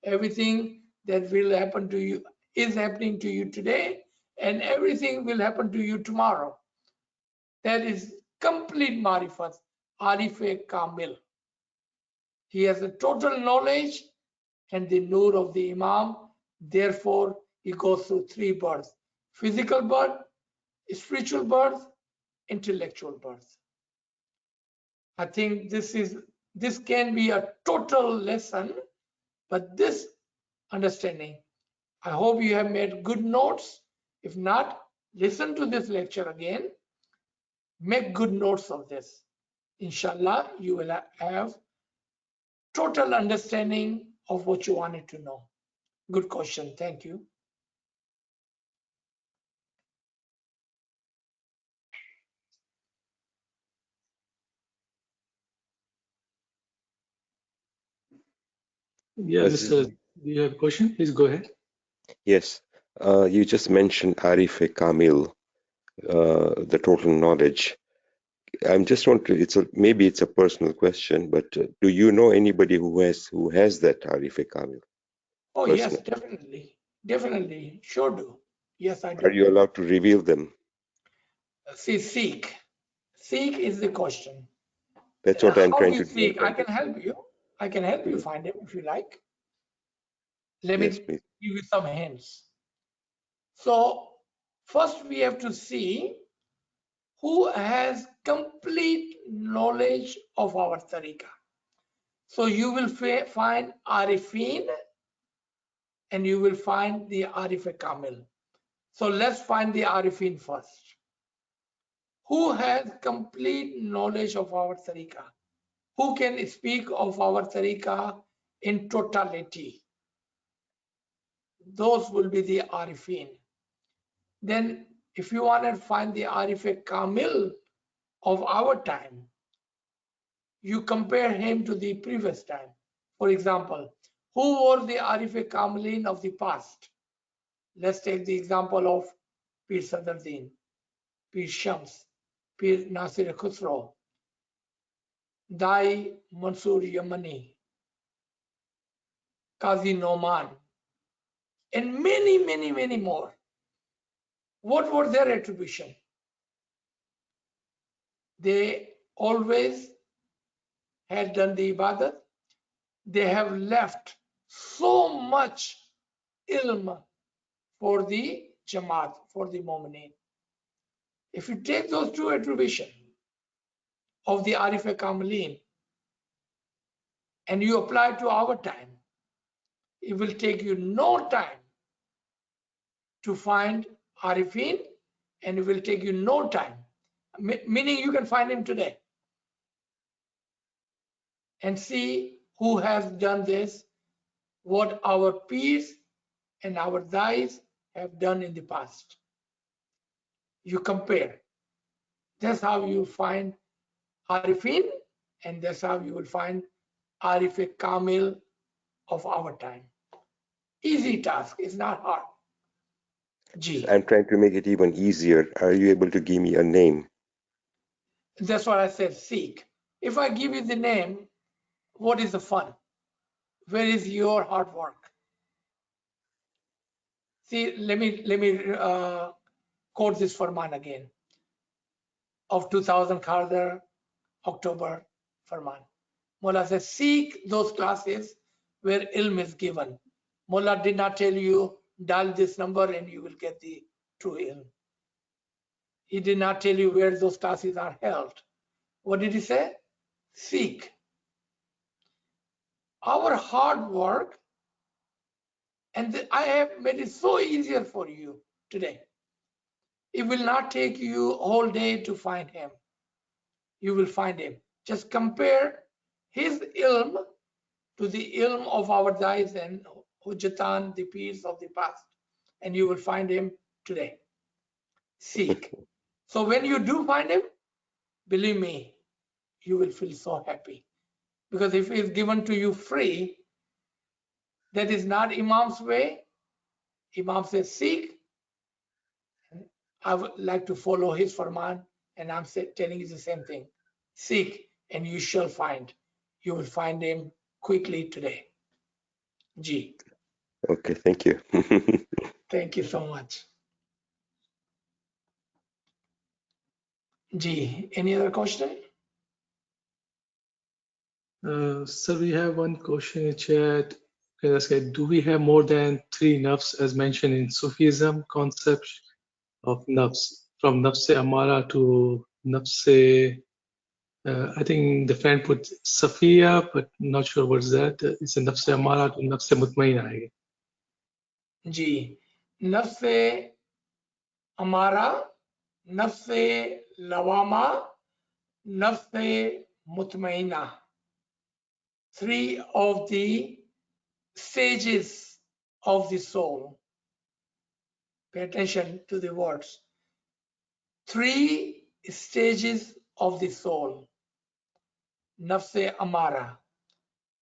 everything that will happen to you is happening to you today, and everything will happen to you tomorrow. That is complete Marifat, Arif-e Kamil. He has a total knowledge and the nur of the Imam. Therefore, he goes through three births: physical birth, spiritual birth, intellectual birth. I think this can be a total lesson, but this understanding, I hope you have made good notes. If not, listen to this lecture again. Make good notes of this. Inshallah, you will have total understanding of what you wanted to know. Good question. Thank you. Yeah, Mr. Do you have a question? Please go ahead. Yes. You just mentioned Arif Kamil, the total knowledge. I'm just wondering, maybe it's a personal question, but do you know anybody who has that Arif Kamil? Oh, personally? yes, definitely, sure do. Yes, I do. Are you allowed to reveal them? See, seek is the question. That's what I'm How trying do you to do. seek? I can help you. I can help you find him if you like. Let me Yes, please. give you some hints. So first we have to see who has complete knowledge of our tariqah. So you will find Arifin and you will find the Arif Kamil. So let's find the Arifin first. Who has complete knowledge of our tariqah? Who can speak of our tariqah in totality? Those will be the Arifin. Then if you want to find the Arif Kamil of our time, you compare him to the previous time. For example, who were the Arif Kamilin of the past? Let's take the example of Pir Sadruddin, Pir Shams, Pir Nasir Khusro, Dai Mansur Yamani, Qazi Noman, and many more. What were their attribution? They always had done the ibadat. They have left so much ilm for the Jamaat, for the Mu'mineen. If you take those two attributions of the Arif Kamilin and you apply to our time, it will take you no time to find Arifin, and it will take you no time, meaning you can find him today and see who has done this, what our peers and our dais have done in the past. You compare. That's how you find Arifin, and that's how you will find Arif Kamil of our time. Easy task, it's not hard. G. I'm trying to make it even easier. Are you able to give me a name? That's what I said, seek. If I give you the name, what is the fun? Where is your hard work? See, let me quote this Farman again. Of 2000 Khardar, October, Farman. Mullah says, seek those classes where ilm is given. Mullah did not tell you, dial this number and you will get the true ilm. He did not tell you where those classes are held. What did he say? Seek. Our hard work, and I have made it so easier for you today. It will not take you a whole day to find him. You will find him. Just compare his ilm to the ilm of our dais and hujjatan, the peers of the past, and you will find him today. Seek. So when you do find him, believe me, you will feel so happy. Because if it's given to you free, that is not Imam's way. Imam says, seek. I would like to follow his Farman, and I'm telling you the same thing. Seek, and you shall find. You will find him quickly today. G. Okay, thank you. Thank you so much. G. Any other question? Sir, we have one question in chat. Do we have more than 3 nafs as mentioned in Sufism concept of nafs, from nafs amara to nafs? I think the friend put Safiya, but not sure what's that. It's a nafs amara to nafs mutmainna. G. Nafse amara, nafse lawama, nafse mutmaina. 3 of the stages of the soul. Pay attention to the words. 3 stages of the soul. Nafse amara.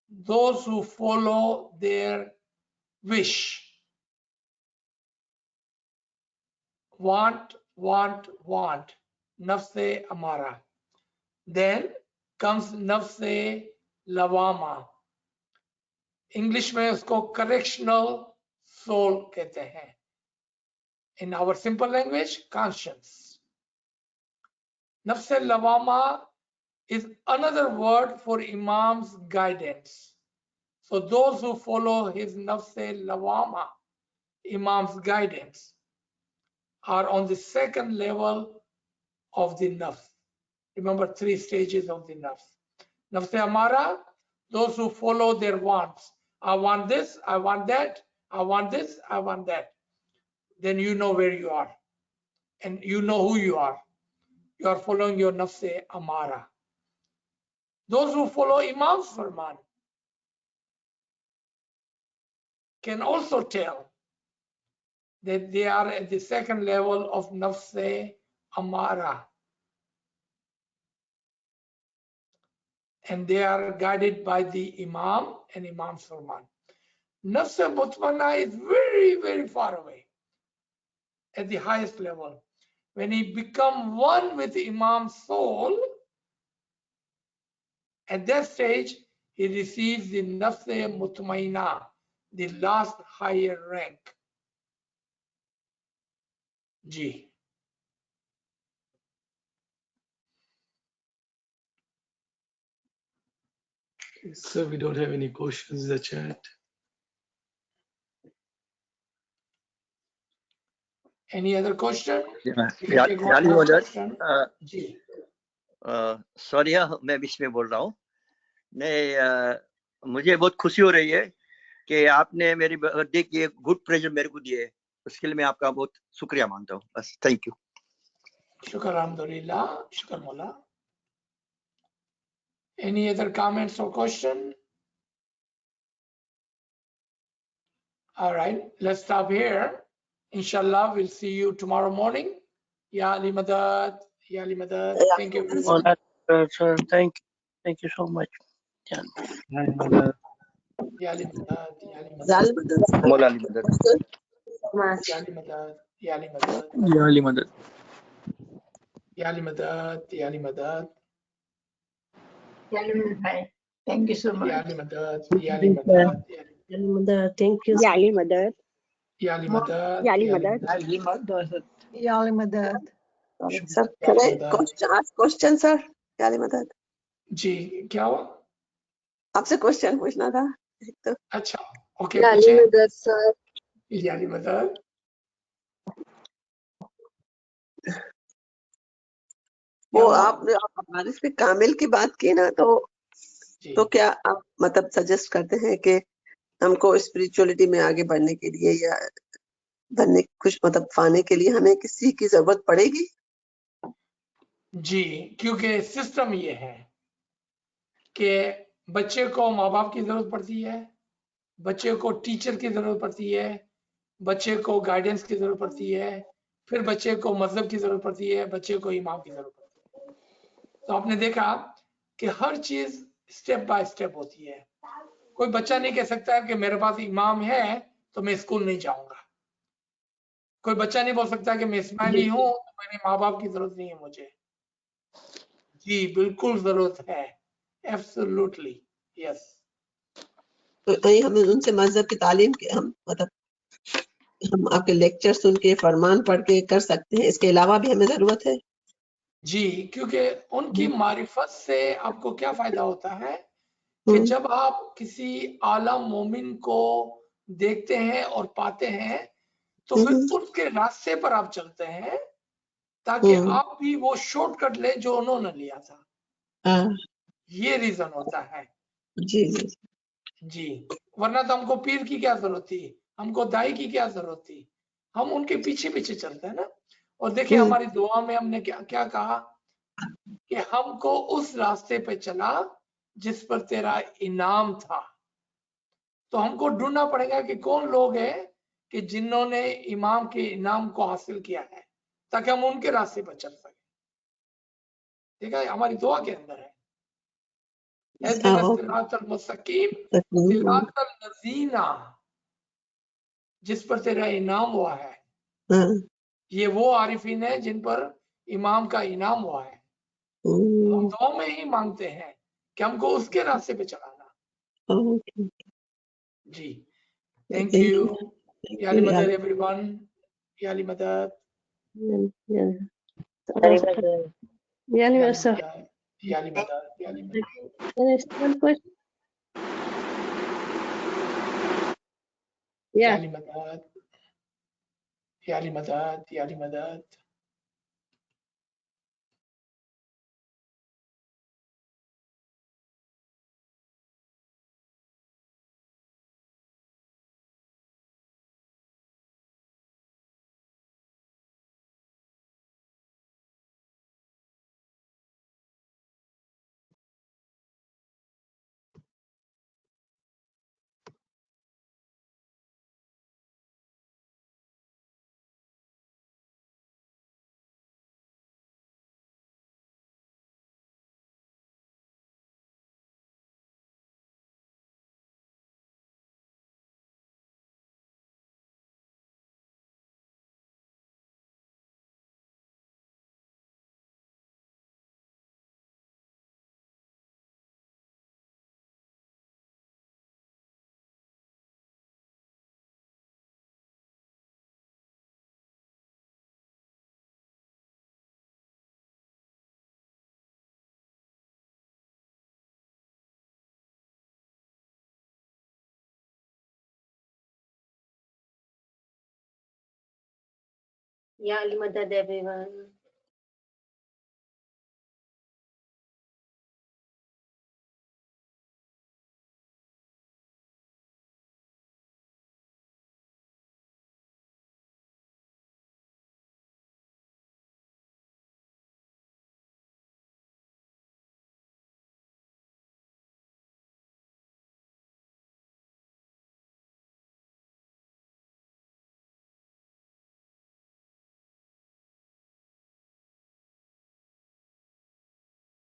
Those who follow their wish. Want. Nafse amara. Then comes nafse lawama. English में उसको correctional soul कहते हैं. In our simple language, conscience. Nafse lawama is another word for Imam's guidance. So those who follow his nafse lawama, Imam's guidance, are on the second level of the nafs. Remember 3 stages of the nafs. Nafse amara, those who follow their wants. I want this, I want that, I want this, I want that. Then you know where you are. And you know who you are. You are following your nafse amara. Those who follow Imam's Farman can also tell that they are at the second level of nafse amara. And they are guided by the Imam and Imam's Farman. Nafse mutmanna is very, very far away at the highest level. When he become one with the Imam's soul, at that stage, he receives the nafse mutmainna, the last higher rank. G. So we don't have any questions in the chat. Any other question? Yeah, We can take one Ali more Wazir, question. G. Sorry मैं बीच में बोल रहा हूँ. मुझे बहुत खुशी हो रही है कि आपने मेरी बर्थडे की एक गुड प्रेजेंट मेरे को दिए. उसके लिए मैं आपका बहुत शुक्रिया मानता हूँ. बस thank you. Shukr alhamdulillah. Shukr mullah. Any other comments or question? All right, let's stop here. Inshallah, we'll see you tomorrow morning. Ya Ali Madad. Ya Ali Madad. Thank you, everyone. Sir, thank you so much. Yani madad. Ya Ali madad, ya Ali madad, Zal madad. मौला अली मदद ya Ali madad, ya Ali madad, या अली मदद ya Ali madad, ya Ali madad, Thank you so ya much. Ali madad, ya Ali madad, Yani madad. Thank you. Yali Madad. ya Ali madad, Yali ya Ali Madad. madad, Yali Madad. Sir, ya can Ali I madad. ask question, sir? Yali Madad. जी क्या हुआ? आपसे question पूछना था एक तो अच्छा okay याली पूछे मदद सर या Ali madad. वो क्या हुआ? आपने बारिश पे कामिल की बात की ना तो जी क्या आप मतलब सजेस्ट करते हैं कि हमको स्पिरिचुअलिटी में आगे बढ़ने के लिए या बनने कुछ मतलब पाने के लिए हमें किसी की जरूरत पड़ेगी? जी क्योंकि सिस्टम ये है कि बच्चे को माँ बाप की जरूरत पड़ती है, बच्चे को टीचर की जरूरत पड़ती है, बच्चे को गाइडेंस की जरूरत पड़ती है, फिर बच्चे को मजहब की जरूरत पड़ती है, बच्चे को इमाम की जरूरत पड़ती है। तो आपने देखा कि हर चीज स्टेप बाय स्टेप होती है। कोई बच्चा नहीं कह सकता कि मेरे पास इमाम है तो मैं स्कूल नहीं जाऊंगा। कोई बच्चा नहीं बोल सकता कि मैं इस्माइली हूं तो मेरे माँ बाप की जरूरत नहीं है मुझे। जी बिल्कुल जरूरत है, एब्सोल्युटली यस। तो वही हमें उनसे मजहब की तालीम के हम मतलब हम आपके लेक्चर सुन के फरमान पढ़ के कर सकते हैं, इसके अलावा भी हमें जरूरत है? जी क्योंकि उनकी मारिफत से आपको क्या फायदा होता है कि जब आप किसी आला मोमिन को देखते हैं और पाते हैं तो फिर उसके रास्ते पर आप चलते हैं ताकि आप भी वो शॉर्टकट ले जो उन्होंने लिया था। हाँ, ये रीजन होता है जी जी जी। वरना तो हमको पीर की क्या जरूरत थी, हमको दाई की क्या जरूरत थी, हम उनके पीछे पीछे चलते हैं ना। और देखिए हमारी दुआ में हमने क्या क्या कहा कि हमको उस रास्ते पे चला जिस पर तेरा इनाम था। तो हमको ढूंढना पड़ेगा कि कौन लोग हैं कि जिन्होंने इमाम के इनाम को हासिल किया है ताकि हम उनके रास्ते पर चल सके। ठीक है, हमारी दुआ के अंदर है सिरातल मुस्तकीम सिरातल लजीना, जिस पर तेरा इनाम हुआ है। ये वो आरिफीन है जिन पर इमाम का इनाम हुआ है। हम दुआ में ही मांगते हैं कि हमको उसके रास्ते पे चलाना। जी थैंक यू या अली मदद एवरीवन, या अली मदद, Yani या अली sir. मदद, या अली मदद, या अली मदद। Can I ask one question? या Yeah. अली मदद, या अली मदद, या अली मदद। Ya Ali Madad everyone.